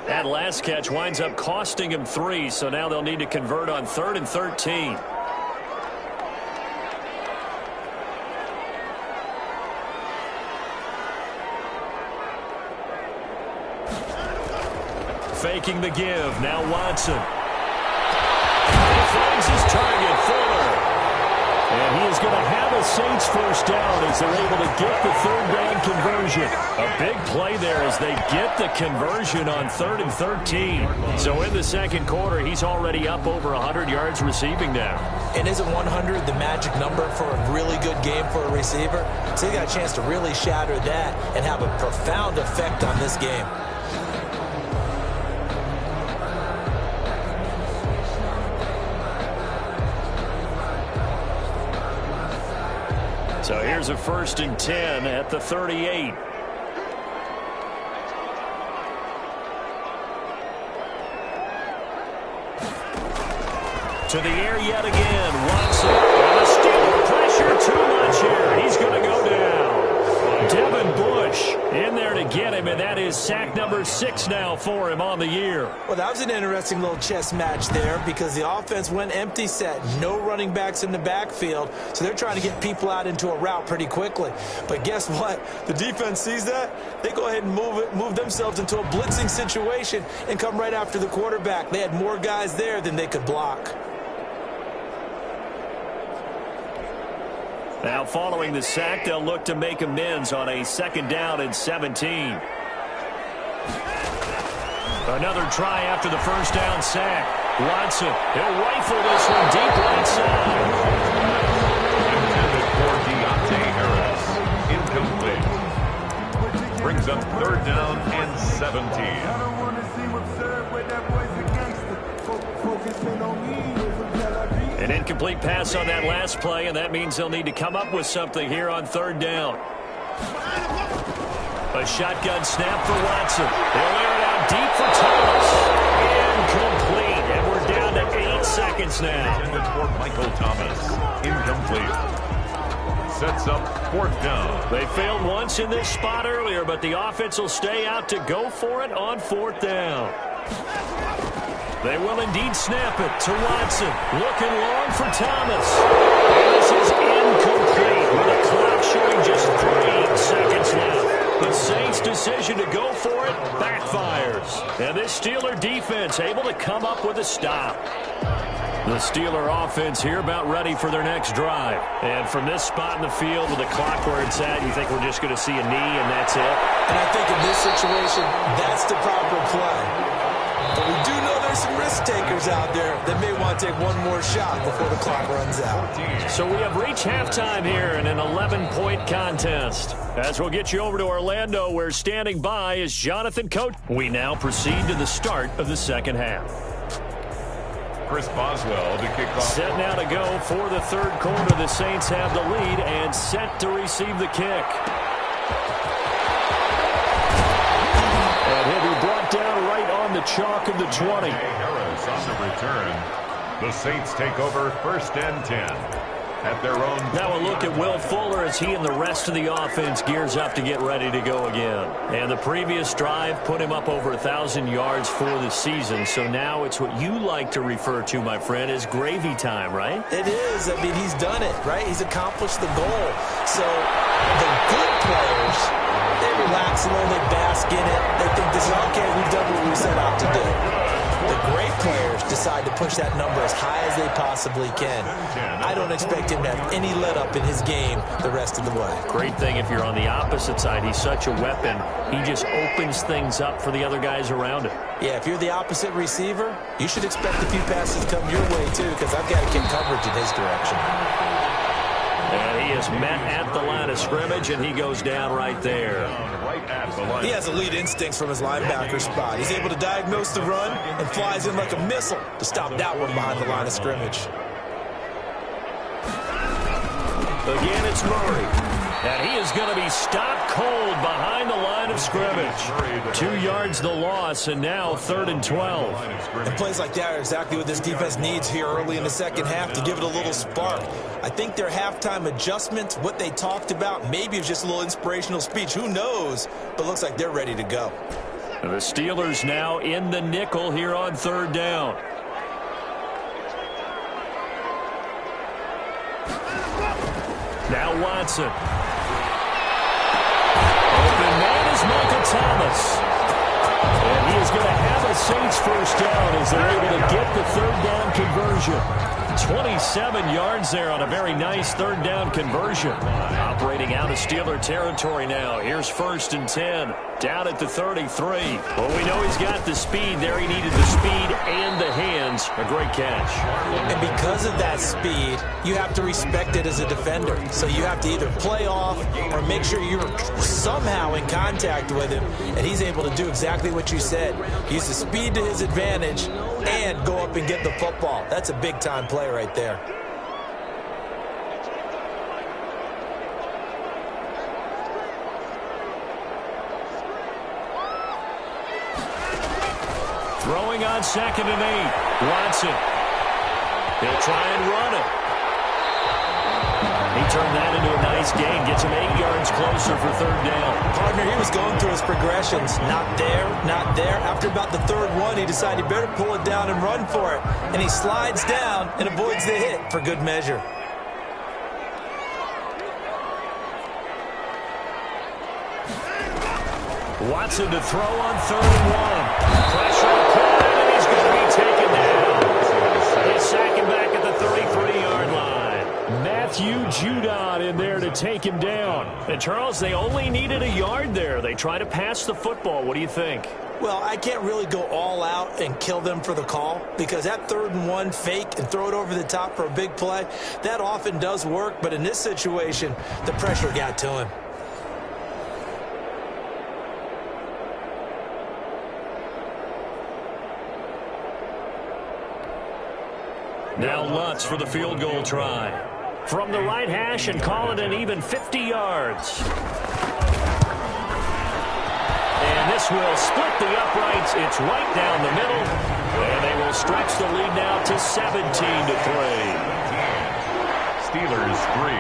That last catch winds up costing him 3, so now they'll need to convert on 3rd and 13. Faking the give. Now Watson. He finds his target, Fuller. And he is going to have a Saints first down as they're able to get the 3rd down conversion. A big play there as they get the conversion on 3rd and 13. So in the second quarter, he's already up over 100 yards receiving now. And isn't 100 the magic number for a really good game for a receiver? So he got a chance to really shatter that and have a profound effect on this game. So here's a 1st and 10 at the 38. To the air yet again. Watson. And a steal. Pressure too much here. He's going to go down. Devin Bush in there to get him, and that is sack number 6 now for him on the year. Well, that was an interesting little chess match there because the offense went empty set. No running backs in the backfield, so they're trying to get people out into a route pretty quickly. But guess what? The defense sees that. They go ahead and move themselves into a blitzing situation and come right after the quarterback. They had more guys there than they could block. Now following the sack, they'll look to make amends on a 2nd down and 17. Another try after the first down sack. Watson, he'll rifle this one deep right side. Intended for Deontay Harris. Incomplete. Brings up 3rd down and 17. An incomplete pass on that last play, and that means they'll need to come up with something here on 3rd down. A shotgun snap for Watson. They'll air it out deep for Thomas. Incomplete, and we're down to 8 seconds now. Intended for Michael Thomas. Incomplete. Sets up 4th down. They failed once in this spot earlier, but the offense will stay out to go for it on 4th down. They will indeed snap it to Watson. Looking long for Thomas. And this is incomplete with the clock showing just 3 seconds left. The Saints' decision to go for it backfires. And this Steeler defense able to come up with a stop. The Steeler offense here about ready for their next drive. And from this spot in the field with the clock where it's at, you think we're just going to see a knee and that's it? And I think in this situation, that's the proper play. But we do know that there's some risk takers out there that may want to take one more shot before the clock runs out. So we have reached halftime here in an 11-point contest. As we'll get you over to Orlando, where standing by is Jonathan Coach. We now proceed to the start of the second half. Chris Boswell to kick off. Set now to go for the third quarter. The Saints have the lead and set to receive the kick. And he'll be brought down right on the chalk of the 20. Harris on the return. The Saints take over 1st and 10 at their own. Now a look at Will Fuller as he and the rest of the offense gears up to get ready to go again. And the previous drive put him up over 1,000 yards for the season. So now it's what you like to refer to, my friend, as gravy time, right? It is. I mean, he's done it, right? He's accomplished the goal. So the good players, they relax a little, they bask in it. They think this is, okay, we've done what we set out to do. The great players decide to push that number as high as they possibly can. I don't expect him to have any let-up in his game the rest of the way. Great thing if you're on the opposite side. He's such a weapon. He just opens things up for the other guys around him. Yeah, if you're the opposite receiver, you should expect a few passes to come your way, too, because I've got to get coverage in his direction. And he is met at the line of scrimmage, and he goes down right there. He has elite instincts from his linebacker spot. He's able to diagnose the run and flies in like a missile to stop that one behind the line of scrimmage. Again, it's Murray. And he is going to be stopped cold behind the line of scrimmage. 2 yards the loss, and now 3rd and 12. And plays like that are exactly what this defense needs here early in the second half to give it a little spark. I think their halftime adjustments, what they talked about, maybe it's just a little inspirational speech. Who knows? But looks like they're ready to go. And the Steelers now in the nickel here on 3rd down. Now Watson. Open man is Michael Thomas. And he is going to have a Saints first down as they're able to get the 3rd down conversion. 27 yards there on a very nice 3rd down conversion. Operating out of Steeler territory now. Here's 1st and 10. Down at the 33. Well, we know he's got the speed there. He needed the speed and the hands. A great catch. And because of that speed, you have to respect it as a defender. So you have to either play off or make sure you're somehow in contact with him. And he's able to do exactly what you said. Use the speed to his advantage and go up and get the football. That's a big-time play right there. Throwing on 2nd and 8. Watson. He'll try and run it. He turned that into a nice gain. Gets him 8 yards closer for 3rd down. Partner, he was going through his progressions. Not there, not there. After about the 3rd one, he decided he better pull it down and run for it. And he slides down and avoids the hit for good measure. Watson to throw on 3rd and 1. Pressure applied, and he's going to be taken down. They sack him back at the 33-yard line. Matthew Judon in there to take him down. And, Charles, they only needed a yard there. They try to pass the football. What do you think? Well, I can't really go all out and kill them for the call because that 3rd and 1 fake and throw it over the top for a big play, that often does work. But in this situation, the pressure got to him. Now Lutz for the field goal try. From the right hash and call it an even 50 yards. And this will split the uprights. It's right down the middle. And they will stretch the lead now to 17-3. Steelers 3.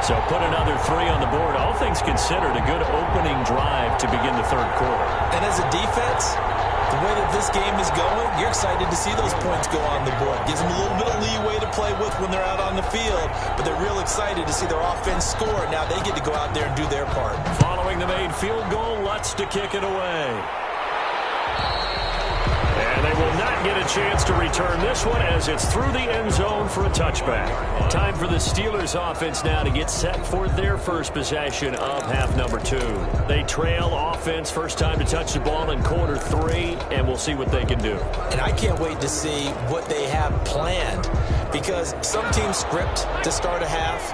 So put another 3 on the board. All things considered, a good opening drive to begin the 3rd quarter. And as a defense, the way that this game is going, you're excited to see those points go on the board. Gives them a little bit of leeway to play with when they're out on the field, but they're real excited to see their offense score. Now they get to go out there and do their part. Following the made field goal, Lutz to kick it away. And They will not get a chance to return this one as it's through the end zone for a touchback. Time for the Steelers offense now to get set for their first possession of half number 2. They trail offense, first time to touch the ball in quarter 3, and we'll see what they can do. And I can't wait to see what they have planned, because some teams script to start a half.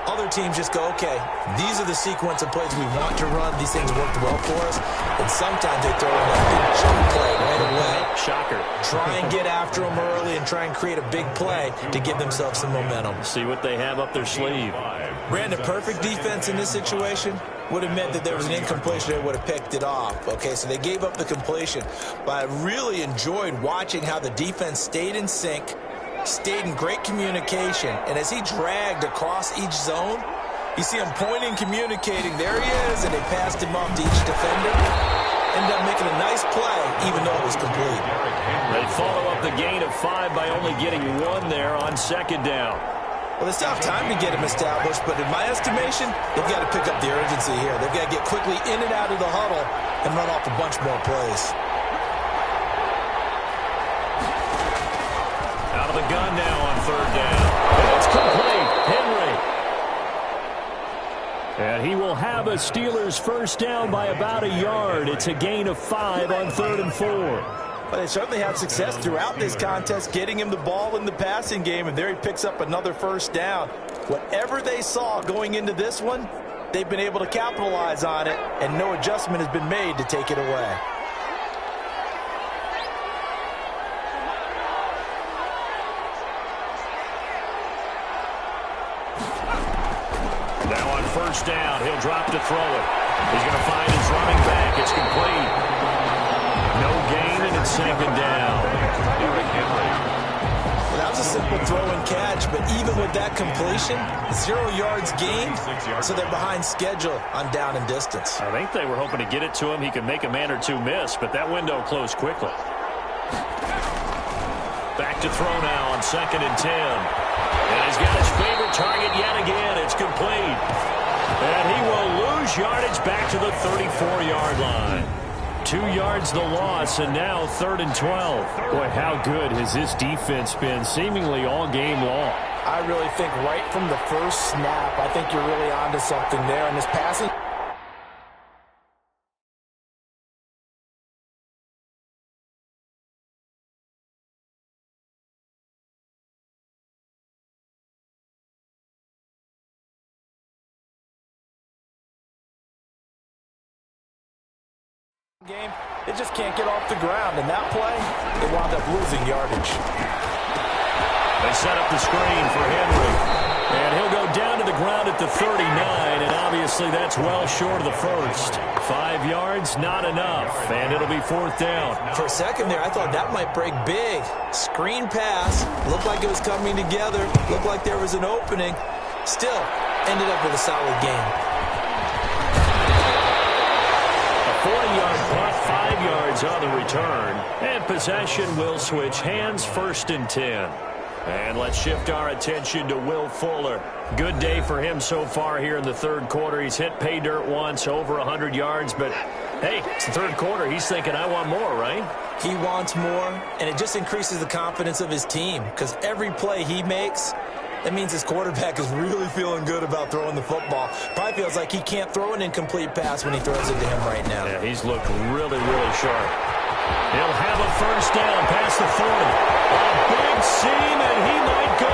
Other teams just go, okay, these are the sequence of plays we want to run. These things worked well for us. And sometimes they throw in a big chunk play right away. Shocker. Try and get after them early and try and create a big play to give themselves some momentum. See what they have up their sleeve. Brandon, perfect defense in this situation would have meant that there was an incompletion. They would have picked it off. Okay, so they gave up the completion. But I really enjoyed watching how the defense stayed in sync, stayed in great communication, and as he dragged across each zone, you see him pointing, communicating. There he is, and they passed him off to each defender. Ended up making a nice play, even though it was complete. They follow up the gain of 5 by only getting 1 there on second down. Well, they still have time to get him established, but in my estimation, they've got to pick up the urgency here. They've got to get quickly in and out of the huddle and run off a bunch more plays. Out of the gun now on third down. And it's complete. Henry. And he will have a Steelers first down by about a yard. It's a gain of 5 on 3rd and 4. Well, they certainly had success throughout this contest, getting him the ball in the passing game, and there he picks up another first down. Whatever they saw going into this one, they've been able to capitalize on it, and no adjustment has been made to take it away. Now on first down, he'll drop to throw it. He's going to find his running back. It's complete. No gain, and it's second down. Well, that was a simple throw and catch, but even with that completion, 0 yards gained, so they're behind schedule on down and distance. I think they were hoping to get it to him. He could make a man or two miss, but that window closed quickly. Back to throw now on 2nd and 10. And he's got his favorite target yet again. It's complete. And he will lose yardage back to the 34-yard line. 2 yards the loss, and now 3rd and 12. Boy, how good has this defense been seemingly all game long? I really think right from the first snap, I think you're really onto something there. And this passing game, it just can't get off the ground, and that play, they wound up losing yardage. They set up the screen for Henry, and he'll go down to the ground at the 39, and obviously that's well short of the first. 5 yards, not enough, and it'll be 4th down. For a second there, I thought that might break big. Screen pass, looked like it was coming together, looked like there was an opening. Still, ended up with a solid game. 40-yard punt, 5 yards on the return. And possession will switch hands, 1st and 10. And let's shift our attention to Will Fuller. Good day for him so far here in the 3rd quarter. He's hit pay dirt once, over 100 yards. But, hey, it's the 3rd quarter. He's thinking, I want more, right? He wants more, and it just increases the confidence of his team, because every play he makes, that means his quarterback is really feeling good about throwing the football. Probably feels like he can't throw an incomplete pass when he throws it to him right now. Yeah, he's looked really, really sharp. He'll have a first down past the 40. A big seam, and he might go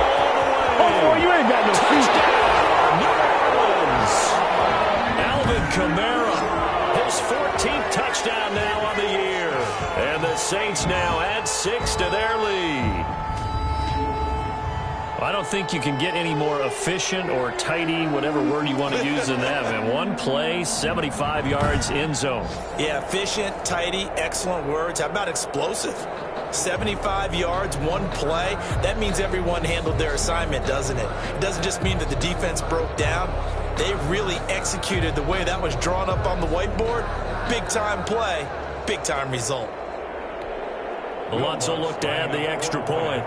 all the way. Oh, you ain't got no feet. Touchdown, New Orleans. Alvin Kamara, his 14th touchdown now on the year. And the Saints now add 6 to their lead. I don't think you can get any more efficient or tidy, whatever word you want to use in that, man. One play, 75 yards, end zone. Yeah, efficient, tidy, excellent words. How about explosive? 75 yards, one play. That means everyone handled their assignment, doesn't it? It doesn't just mean that the defense broke down. They really executed the way that was drawn up on the whiteboard. Big-time play, big-time result. Lutz will look to add the extra point.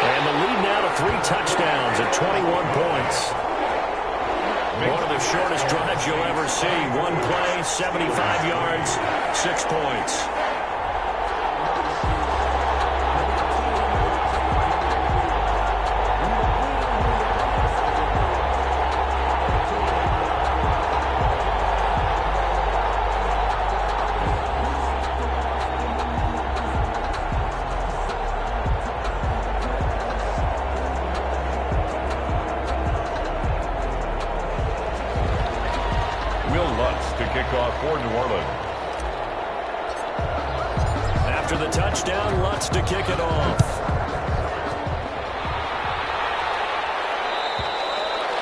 And the lead now to 3 touchdowns at 21 points. One of the shortest drives you'll ever see. One play, 75 yards, 6 points. For New Orleans. After the touchdown, Lutz to kick it off.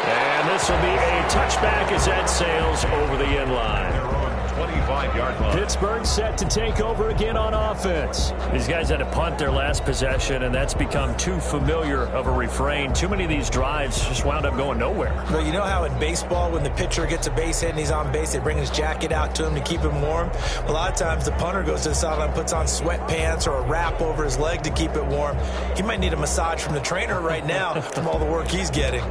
And this will be a touchback as that sails over the end line. 25-yard line. Pittsburgh set to take over again on offense. These guys had to punt their last possession, and that's become too familiar of a refrain. Too many of these drives just wound up going nowhere. Well, you know how in baseball, when the pitcher gets a base hit and he's on base, they bring his jacket out to him to keep him warm? A lot of times the punter goes to the sideline, puts on sweatpants or a wrap over his leg to keep it warm. He might need a massage from the trainer right now from all the work he's getting.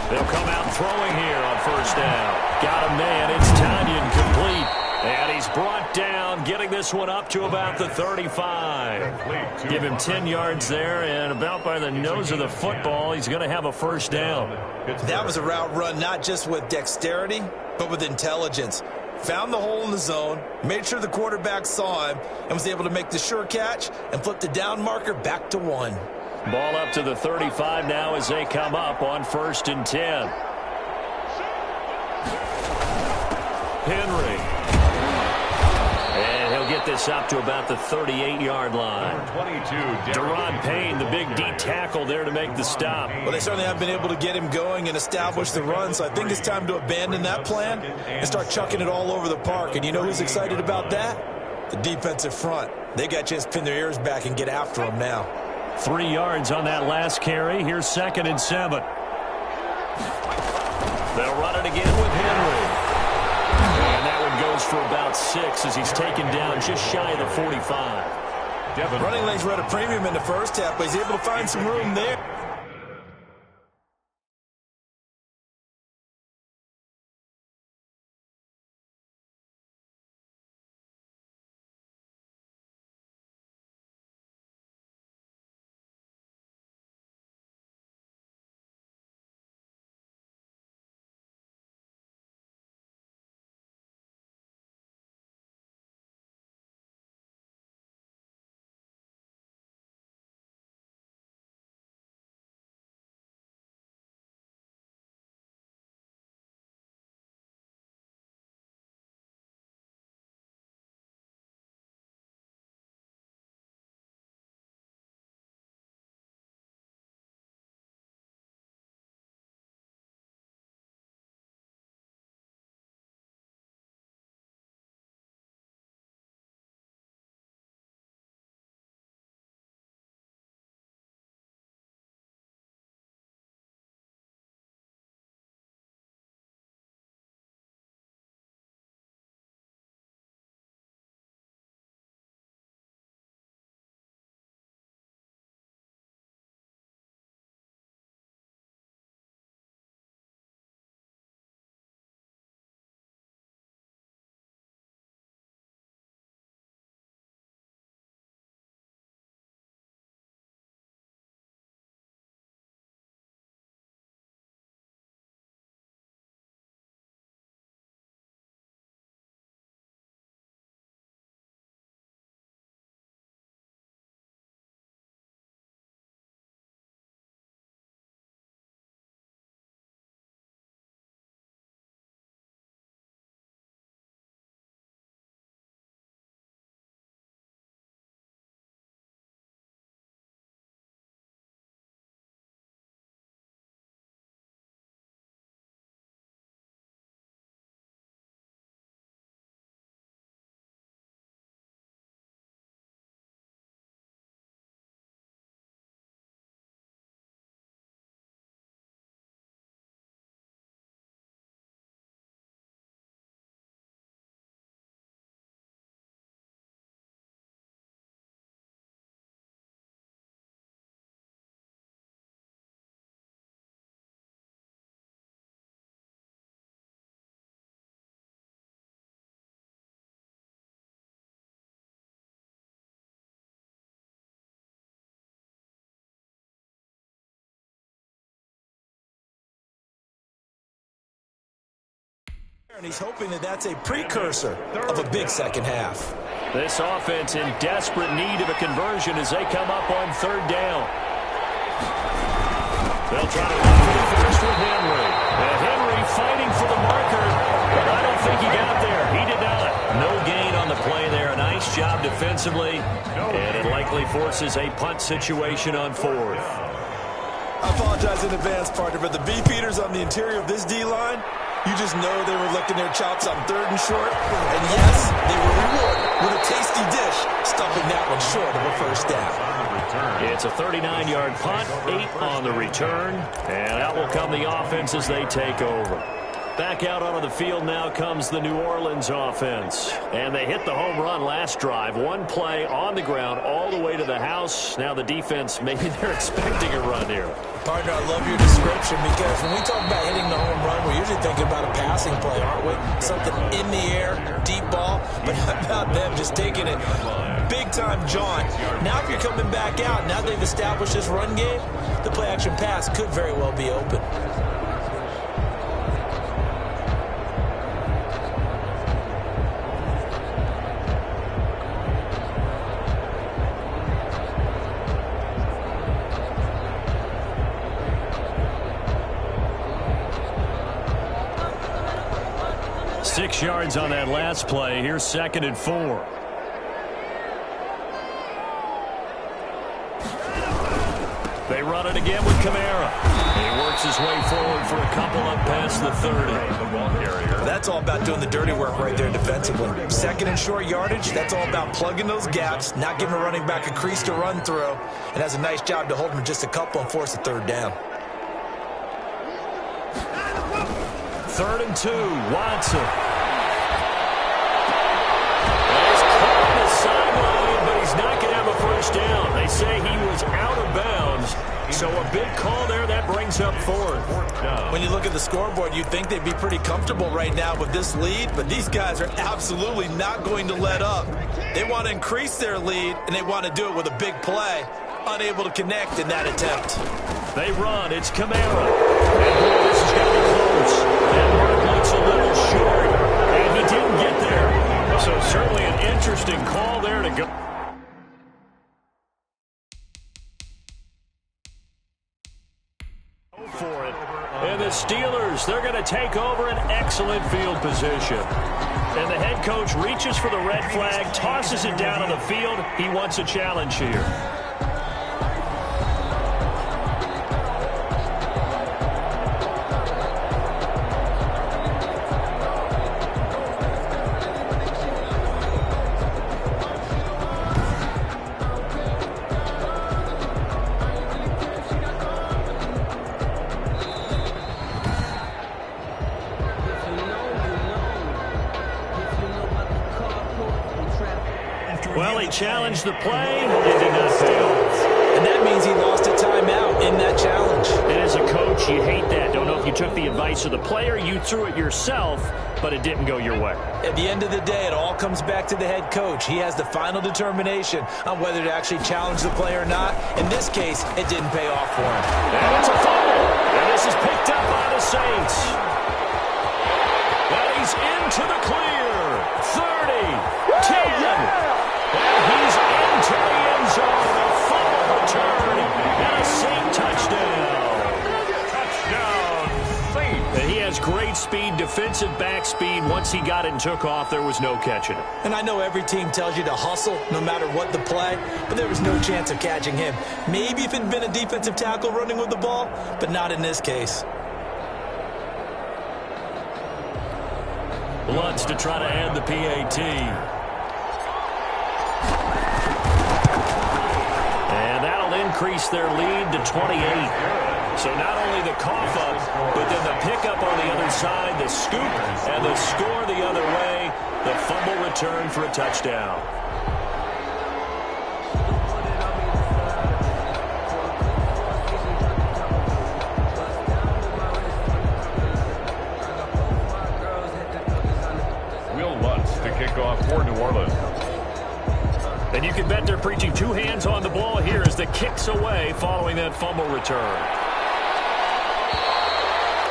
They'll come out throwing here on first down. Got a man. It's Tanyan complete. And he's brought down, getting this one up to about the 35. Give him 10 yards there, and about by the nose of the football, he's going to have a first down. That was a route run not just with dexterity, but with intelligence. Found the hole in the zone, made sure the quarterback saw him, and was able to make the sure catch and flip the down marker back to 1. Ball up to the 35 now as they come up on 1st and 10. Henry. And he'll get this up to about the 38-yard line. Daron Payne, the big D tackle there to make the stop. Well, they certainly have been able to get him going and establish the run, so I think it's time to abandon that plan and start chucking it all over the park. And you know who's excited about that? The defensive front. They got a chance to pin their ears back and get after him now. 3 yards on that last carry. Here's 2nd and 7. They'll run it again with Henry. And that one goes for about 6 as he's taken down just shy of the 45. Running lanes were at a premium in the first half, but he's able to find some room there. And he's hoping that that's a precursor of a big second half. This offense in desperate need of a conversion as they come up on third down. They'll try to run for the first with Henry. And Henry fighting for the marker, but I don't think he got there. He did not. No gain on the play there. A nice job defensively, and it likely forces a punt situation on fourth. I apologize in advance, partner, but the beefeaters on the interior of this D-line, you just know they were licking their chops on third and short. And yes, they were rewarded with a tasty dish, stuffing that one short of a first down. It's a 39-yard punt, 8 on the return, and out will come the offense as they take over. Back out onto the field now comes the New Orleans offense. And they hit the home run last drive. One play on the ground all the way to the house. Now the defense, maybe they're expecting a run here. Partner, I love your description because when we talk about hitting the home run, we're usually thinking about a passing play, aren't we? Something in the air, deep ball. But how about them just taking it big-time jaunt? Now if you're coming back out, now they've established this run game, the play-action pass could very well be open. Six yards on that last play. Here's 2nd and 4. They run it again with Kamara. He works his way forward for a couple up past the 30. That's all about doing the dirty work right there defensively. 2nd and short yardage, that's all about plugging those gaps, not giving a running back a crease to run through, and has a nice job to hold him just a couple and force a third down. 3rd and 2, Watson. He's caught on the sideline, but he's not going to have a first down. They say he was out of bounds, so a big call there that brings up 4th. When you look at the scoreboard, you'd think they'd be pretty comfortable right now with this lead, but these guys are absolutely not going to let up. They want to increase their lead, and they want to do it with a big play. Unable to connect in that attempt. They run. It's Kamara. And boy, this is going to be close. That mark looks a little short, and he didn't get there. So certainly an interesting call there to go. For it. And the Steelers, they're going to take over an excellent field position. And the head coach reaches for the red flag, tosses it down on the field. He wants a challenge here. Well, he challenged the play. It did not pay off. And that means he lost a timeout in that challenge. And as a coach, you hate that. Don't know if you took the advice of the player, you threw it yourself, but it didn't go your way. At the end of the day, it all comes back to the head coach. He has the final determination on whether to actually challenge the play or not. In this case, it didn't pay off for him. And it's a fumble. And this is picked up by the Saints. And he's into the clear. 30, 10. And he's into the end zone. A fumble return and a Saint touchdown. Touchdown, Saint. And he has great speed, defensive back speed. Once he got it and took off, there was no catching it. And I know every team tells you to hustle no matter what the play, but there was no chance of catching him. Maybe if it had been a defensive tackle running with the ball, but not in this case. Lutz to try to add the PAT. Increase their lead to 28. So not only the cough up, but then the pickup on the other side, the scoop, and the score the other way. The fumble return for a touchdown. Will Lutz to kick off for New Orleans. And you can bet they're preaching two hands on the ball here as the kick's away following that fumble return.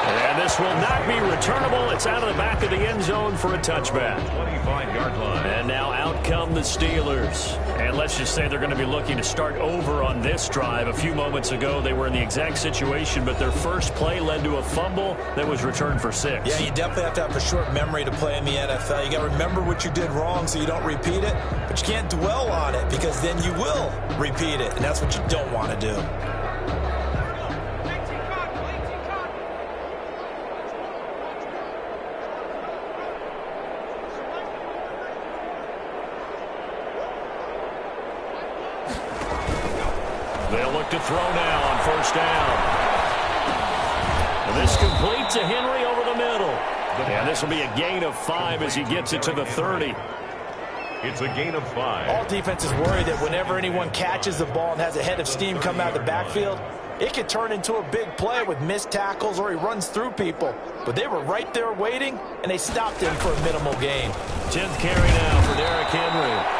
And this will not be returnable. It's out of the back of the end zone for a touchback. 25-yard line. And now out come the Steelers. And let's just say they're going to be looking to start over on this drive. A few moments ago, they were in the exact situation, but their first play led to a fumble that was returned for 6. Yeah, you definitely have to have a short memory to play in the NFL. You got to remember what you did wrong so you don't repeat it, but you can't dwell on it because then you will repeat it, and that's what you don't want to do. They'll look to throw now on first down. This complete to Henry over the middle. And this will be a gain of 5 as he gets it to the 30. It's a gain of 5. All defenses worry that whenever anyone catches the ball and has a head of steam come out of the backfield, it could turn into a big play with missed tackles or he runs through people. But they were right there waiting, and they stopped him for a minimal gain. 10th carry now for Derrick Henry.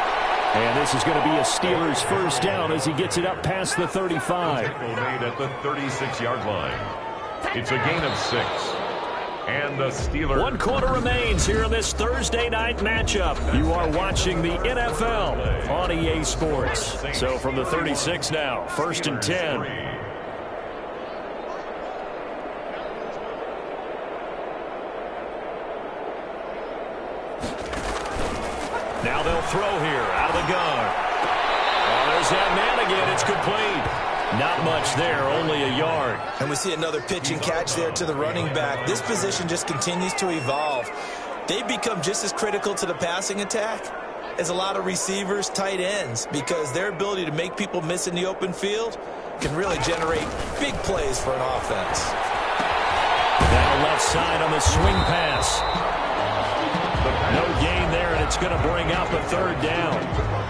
And this is going to be a Steelers first down as he gets it up past the 35. Tackle made at the 36-yard line. It's a gain of 6. And the Steelers. 1 quarter remains here in this Thursday night matchup. You are watching the NFL on EA Sports. So from the 36 now, 1st and 10. Now they'll throw here out of the gun. Oh, there's that man again. It's complete. Not much there, only a yard. And we see another pitch and catch there to the running back. This position just continues to evolve. They become just as critical to the passing attack as a lot of receivers, tight ends, because their ability to make people miss in the open field can really generate big plays for an offense. Down left side on the swing pass. No gain there, and it's going to bring up a 3rd down.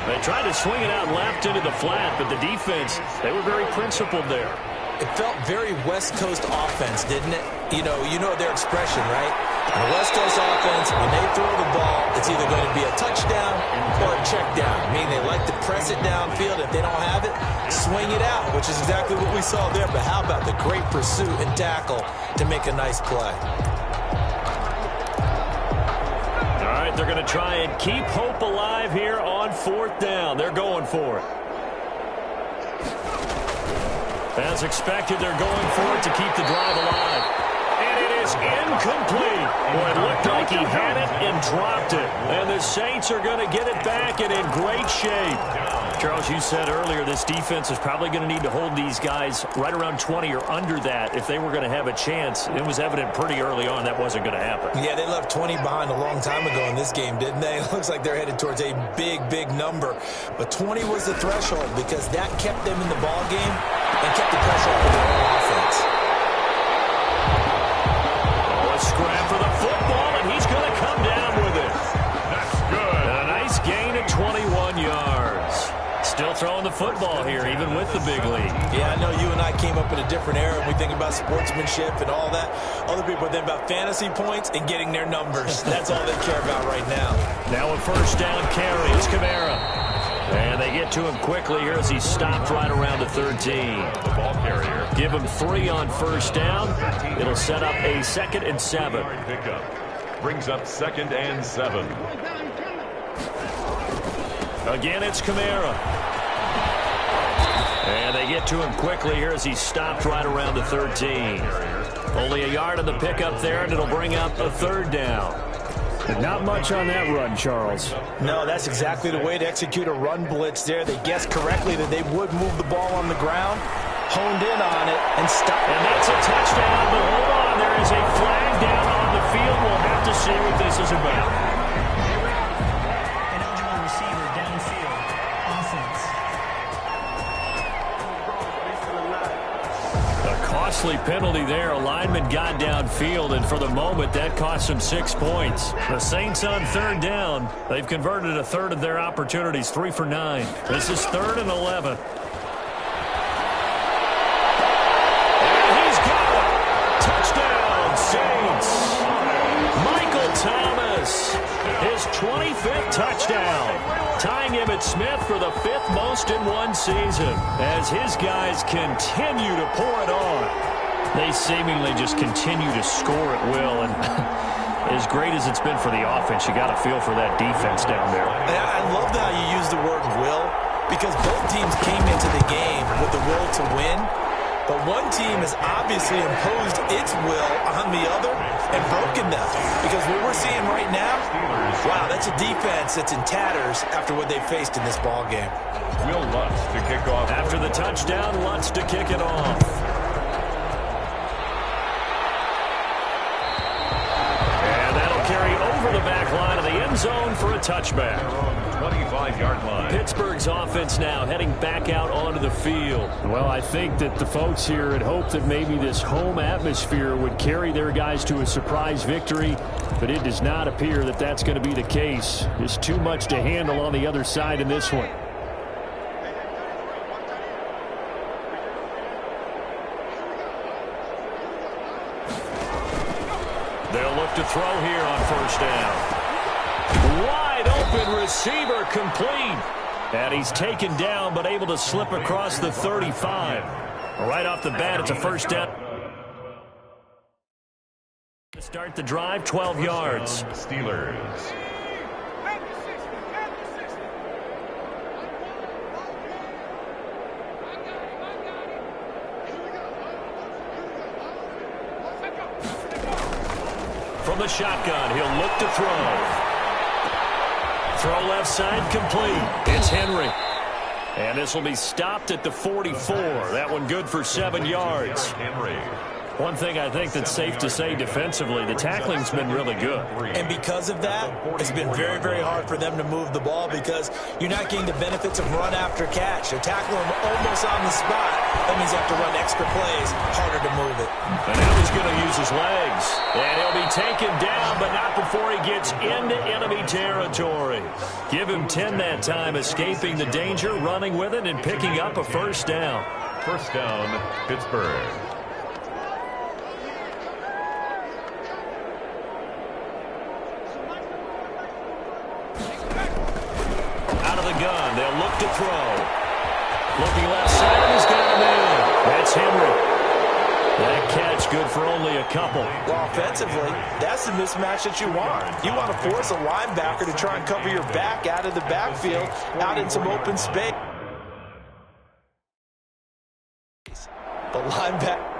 They tried to swing it out left into the flat, but the defense, they were very principled there. It felt very West Coast offense, didn't it? You know their expression, right? In the West Coast offense, when they throw the ball, it's either going to be a touchdown or a check down. Meaning they like to press it downfield. If they don't have it, swing it out, which is exactly what we saw there. But how about the great pursuit and tackle to make a nice play? All right, they're going to try and keep hope alive here on 4th down. They're going for it. As expected, they're going for it to keep the drive alive. And it is incomplete. Boy, it looked like he had it and dropped it. And the Saints are going to get it back and in great shape. Charles, you said earlier this defense is probably going to need to hold these guys right around 20 or under that if they were going to have a chance. It was evident pretty early on that wasn't going to happen. Yeah, they left 20 behind a long time ago in this game, didn't they? It looks like they're headed towards a big, big number. But 20 was the threshold because that kept them in the ball game and kept the pressure off of their own offense. Oh, a scrap for the football, and he's going to come down with it. That's good. And a nice gain of 21 yards. Still throwing the football here, even with the big lead. Yeah, I know you and I came up in a different era. We think about sportsmanship and all that. Other people think about fantasy points and getting their numbers. That's all they care about right now. Now a 1st down carry. It's Kamara. And they get to him quickly here as he stopped right around the 13. The ball carrier. Give him 3 on 1st down. It'll set up a 2nd and 7. Pickup. Brings up 2nd and 7. Again, it's Kamara. And they get to him quickly here as he stopped right around the 13. Only a yard on the pickup there, and it'll bring up a 3rd down. Not much on that run, Charles. No, that's exactly the way to execute a run blitz there. They guessed correctly that they would move the ball on the ground, honed in on it, and stopped. And that's a touchdown, but hold on. There is a flag down on the field. We'll have to see what this is about. Costly penalty there. A lineman got downfield, and for the moment, that cost him 6 points. The Saints on 3rd down. They've converted a 1/3 of their opportunities, 3 for 9. This is 3rd and 11. And he's got it. Touchdown, Saints. Michael Thomas, his 25th touchdown, tying Emmitt Smith for the 5th most in one season as his guys continue to pour it on. They seemingly just continue to score at will, and as great as it's been for the offense, you got to feel for that defense down there. I love how you use the word will, because both teams came into the game with the will to win, but one team has obviously imposed its will on the other and broken them. Because what we're seeing right now, wow, that's a defense that's in tatters after what they faced in this ball game. Will Lutz to kick off. After the touchdown, Lutz to kick it off. And that'll carry over the back line of the end zone for a touchback. 25-yard line. Pittsburgh's offense now heading back out onto the field. Well, I think that the folks here had hoped that maybe this home atmosphere would carry their guys to a surprise victory, but it does not appear that that's going to be the case. There's too much to handle on the other side in this one. They'll look to throw here on first down. Wide open receiver complete. And he's taken down but able to slip across the 35. Right off the bat, it's a first down. To start the drive, 12 yards. Steelers. From the shotgun, he'll look to throw. Throw left side complete. It's Henry. And this will be stopped at the 44. That one good for 7 yards. Henry. One thing I think that's safe to say defensively, the tackling's been really good. And because of that, it's been very, very hard for them to move the ball because you're not getting the benefits of run after catch. They're tackling them almost on the spot. That means you have to run extra plays, harder to move it. And now he's going to use his legs. And he'll be taken down, but not before he gets into enemy territory. Give him 10 that time, escaping the danger, running with it, and picking up a first down. First down, Pittsburgh. Gun. They'll look to throw. Looking left side, and he's got him in. That's Henry. That catch good for only a couple. Well, offensively, that's the mismatch that you want. You want to force a linebacker to try and cover your back out of the backfield, out in some open space. The linebacker.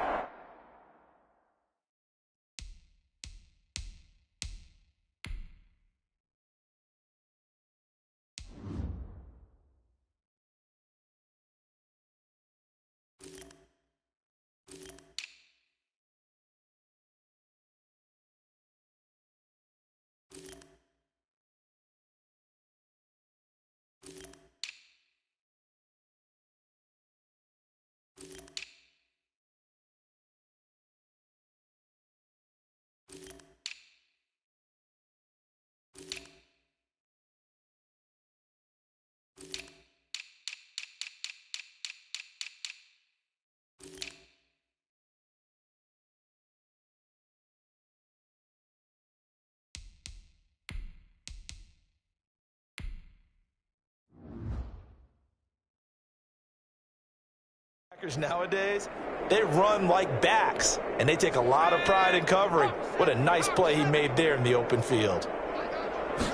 Nowadays, they run like backs, and they take a lot of pride in covering. What a nice play he made there in the open field. Now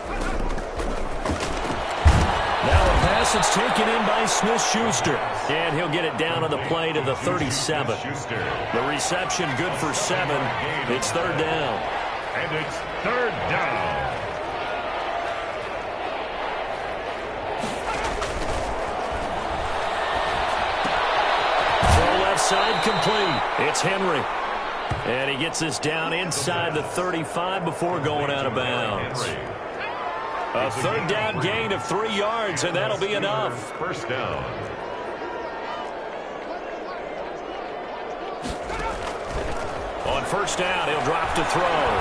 a pass that's taken in by Smith-Schuster. And he'll get it down on the play to the 37. The reception good for 7. It's third down. And it's third down. Side complete. It's Henry. And he gets this down inside the 35 before going out of bounds. A third down gain of 3 yards, and that'll be enough. First down. On first down, he'll drop to throw.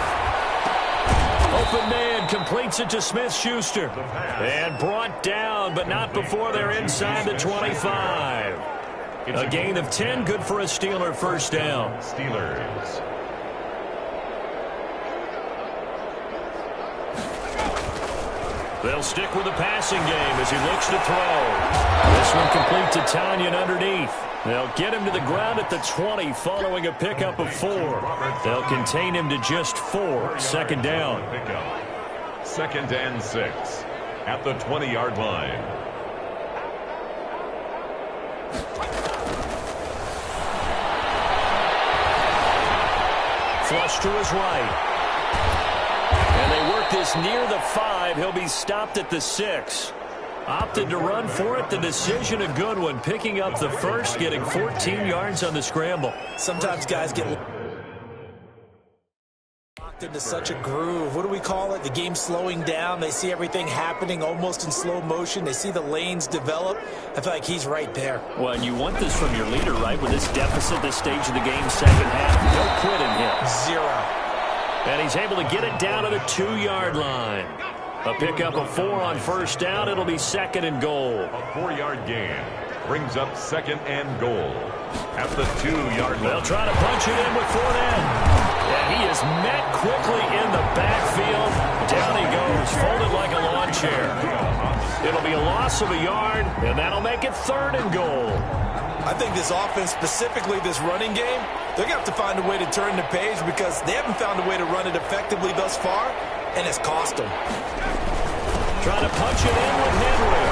Open man completes it to Smith-Schuster. And brought down, but not before they're inside the 25. A gain of 10, good for a Steeler first down. Steelers. They'll stick with the passing game as he looks to throw. This one complete to Tanyan underneath. They'll get him to the ground at the 20 following a pickup of 4. They'll contain him to just 4. Second down. Second and 6 at the 20-yard line. Flush to his right. And they work this near the 5. He'll be stopped at the 6. Opted to run for it. The decision a good one. Picking up the first, getting 14 yards on the scramble. Sometimes guys get locked into such a groove. What do we call it? The game's slowing down. They see everything happening almost in slow motion. They see the lanes develop. I feel like he's right there. Well, and you want this from your leader, right? With this deficit, this stage of the game, second half. No quit in him. 0. And he's able to get it down to the 2-yard line. A pickup of 4 on first down. It'll be second and goal. A 4-yard gain brings up second and goal at the 2-yard line. They'll try to punch it in with Fournette. And he is met quickly in the backfield. Down he goes, folded like a lawn chair. It'll be a loss of a yard, and that'll make it third and goal. I think this offense, specifically this running game, they're going to have to find a way to turn the page because they haven't found a way to run it effectively thus far, and it's cost them. Trying to punch it in with Henry.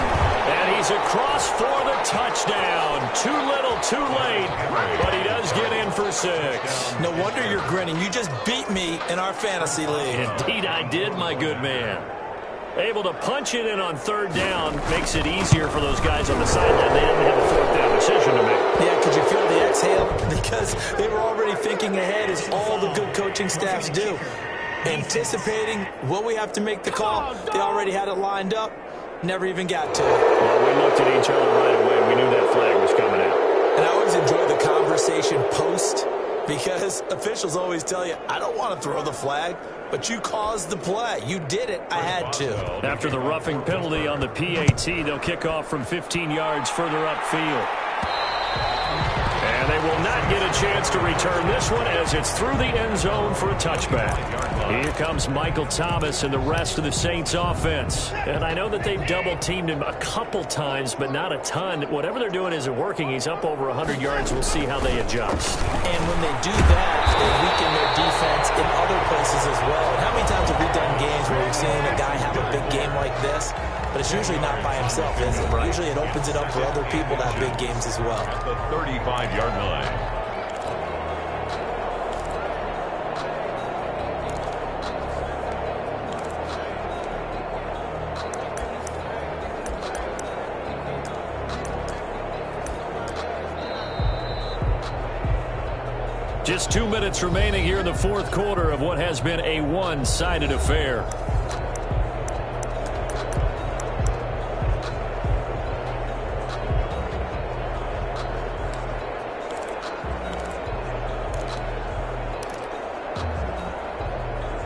And he's across for the touchdown. Too little, too late. But he does get in for 6. No wonder you're grinning. You just beat me in our fantasy league. Indeed I did, my good man. Able to punch it in on third down makes it easier for those guys on the sideline. They didn't have a fourth down decision to make. Yeah, could you feel the exhale? Because they were already thinking ahead, as all the good coaching staffs do. Anticipating, will we have to make the call? They already had it lined up. Never even got to it. Well, we looked at each other right away. We knew that flag was coming out. And I always enjoy the conversation post, because officials always tell you, I don't want to throw the flag, but you caused the play. You did it. I had to. After the roughing penalty on the PAT, they'll kick off from 15 yards further upfield. And they will not get a chance to return this one as it's through the end zone for a touchback. Here comes Michael Thomas and the rest of the Saints offense. And I know that they've double-teamed him a couple times, but not a ton. Whatever they're doing isn't working. He's up over 100 yards. We'll see how they adjust. And when they do that, they weaken their defense in other places as well. And how many times have we done games where we've seen a guy have a big game like this? But it's usually not by himself, is it? Usually it opens it up for other people to have big games as well. At the 35-yard line. Just 2 minutes remaining here in the fourth quarter of what has been a one-sided affair.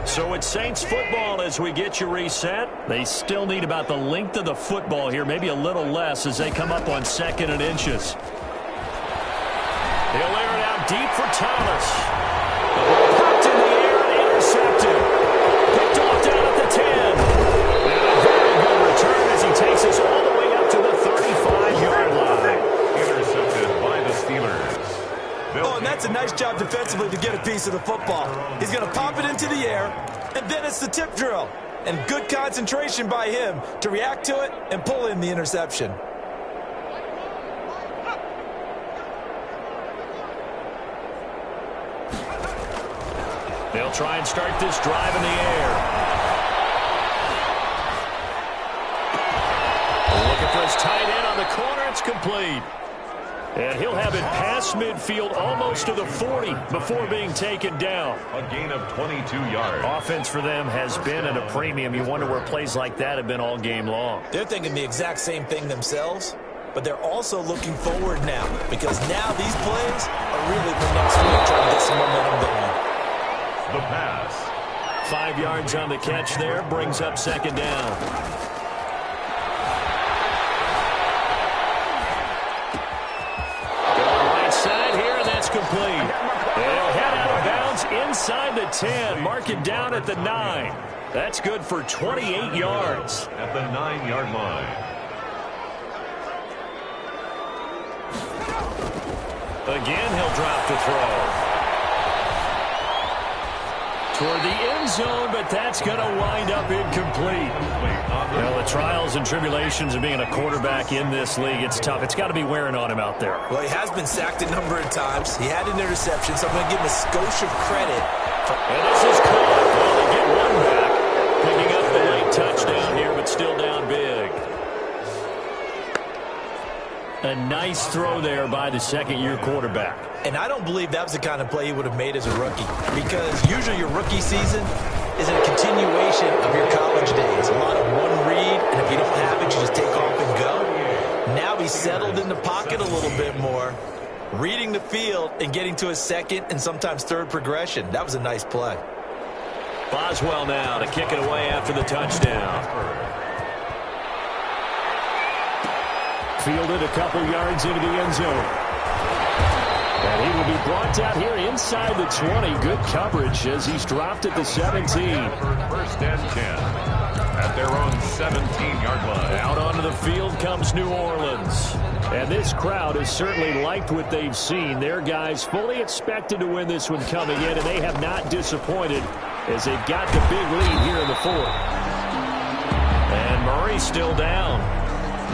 So it's Saints football as we get you reset. They still need about the length of the football here, maybe a little less as they come up on second and inches. He'll air it out deep for Thomas. The ball popped in the air and intercepted. Picked off down at the 10. And a very good return as he takes us all the way up to the 35-yard line. Intercepted by the Steelers. Oh, and that's a nice job defensively to get a piece of the football. He's going to pop it into the air, and then it's the tip drill. And good concentration by him to react to it and pull in the interception. They'll try and start this drive in the air. Looking for his tight end on the corner. It's complete. And he'll have it past midfield almost to the 40 before being taken down. A gain of 22 yards. Offense for them has been at a premium. You wonder where plays like that have been all game long. They're thinking the exact same thing themselves, but they're also looking forward now because now these plays are really for next week trying to get some momentum going. The pass. 5 yards on the catch there, brings up second down. Complete. They'll head out of bounds inside the 10. Mark it down at the 9. That's good for 28 yards. At the 9-yard line. Again, he'll drop the throw. Toward the end zone, but that's going to wind up incomplete. Well, the trials and tribulations of being a quarterback in this league, it's tough. It's got to be wearing on him out there. Well, he has been sacked a number of times. He had an interception, so I'm going to give him a skosh of credit. And this is caught. Well, they get one back. Picking up the late touchdown here, but still down big. A nice throw there by the second-year quarterback. And I don't believe that was the kind of play he would have made as a rookie, because usually your rookie season is a continuation of your college days. A lot of one read, and if you don't have it, you just take off and go. Now he's settled in the pocket a little bit more, reading the field and getting to a second and sometimes third progression. That was a nice play. Boswell now to kick it away after the touchdown. Fielded a couple yards into the end zone. And he will be brought out here inside the 20. Good coverage as he's dropped at the 17. First and 10 at their own 17-yard line. Out onto the field comes New Orleans. And this crowd has certainly liked what they've seen. Their guys fully expected to win this one coming in, and they have not disappointed as they've got the big lead here in the fourth. And Murray's still down.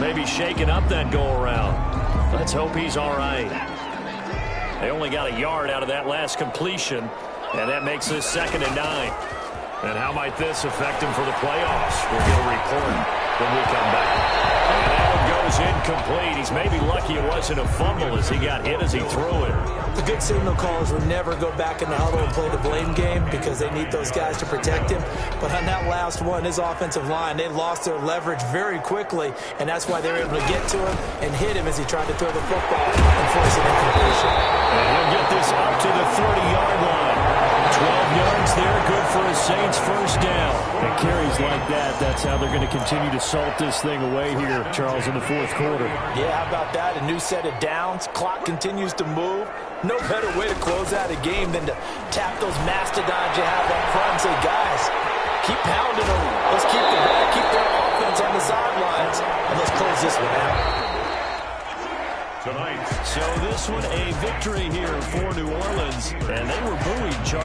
Maybe shaking up that go-around. Let's hope he's all right. They only got a yard out of that last completion, and that makes this 2nd and 9. And how might this affect him for the playoffs? We'll get a report when we come back. And that one goes incomplete. He's maybe lucky it wasn't a fumble as he got hit as he threw it. The good signal callers would never go back in the huddle and play the blame game because they need those guys to protect him. But on that last one, his offensive line, they lost their leverage very quickly, and that's why they were able to get to him and hit him as he tried to throw the football and force an incompletion. And he'll get this up to the 30-yard line. 12 yards there, good for a Saints first down. And carries like that, that's how they're going to continue to salt this thing away here, Charles, in the fourth quarter. Yeah, how about that? A new set of downs. Clock continues to move. No better way to close out a game than to tap those mastodons you have up front and say, guys, keep pounding them. Let's keep the ball, keep their offense on the sidelines, and let's close this one out. Tonight. So this one a victory here for New Orleans, and they were buoyed.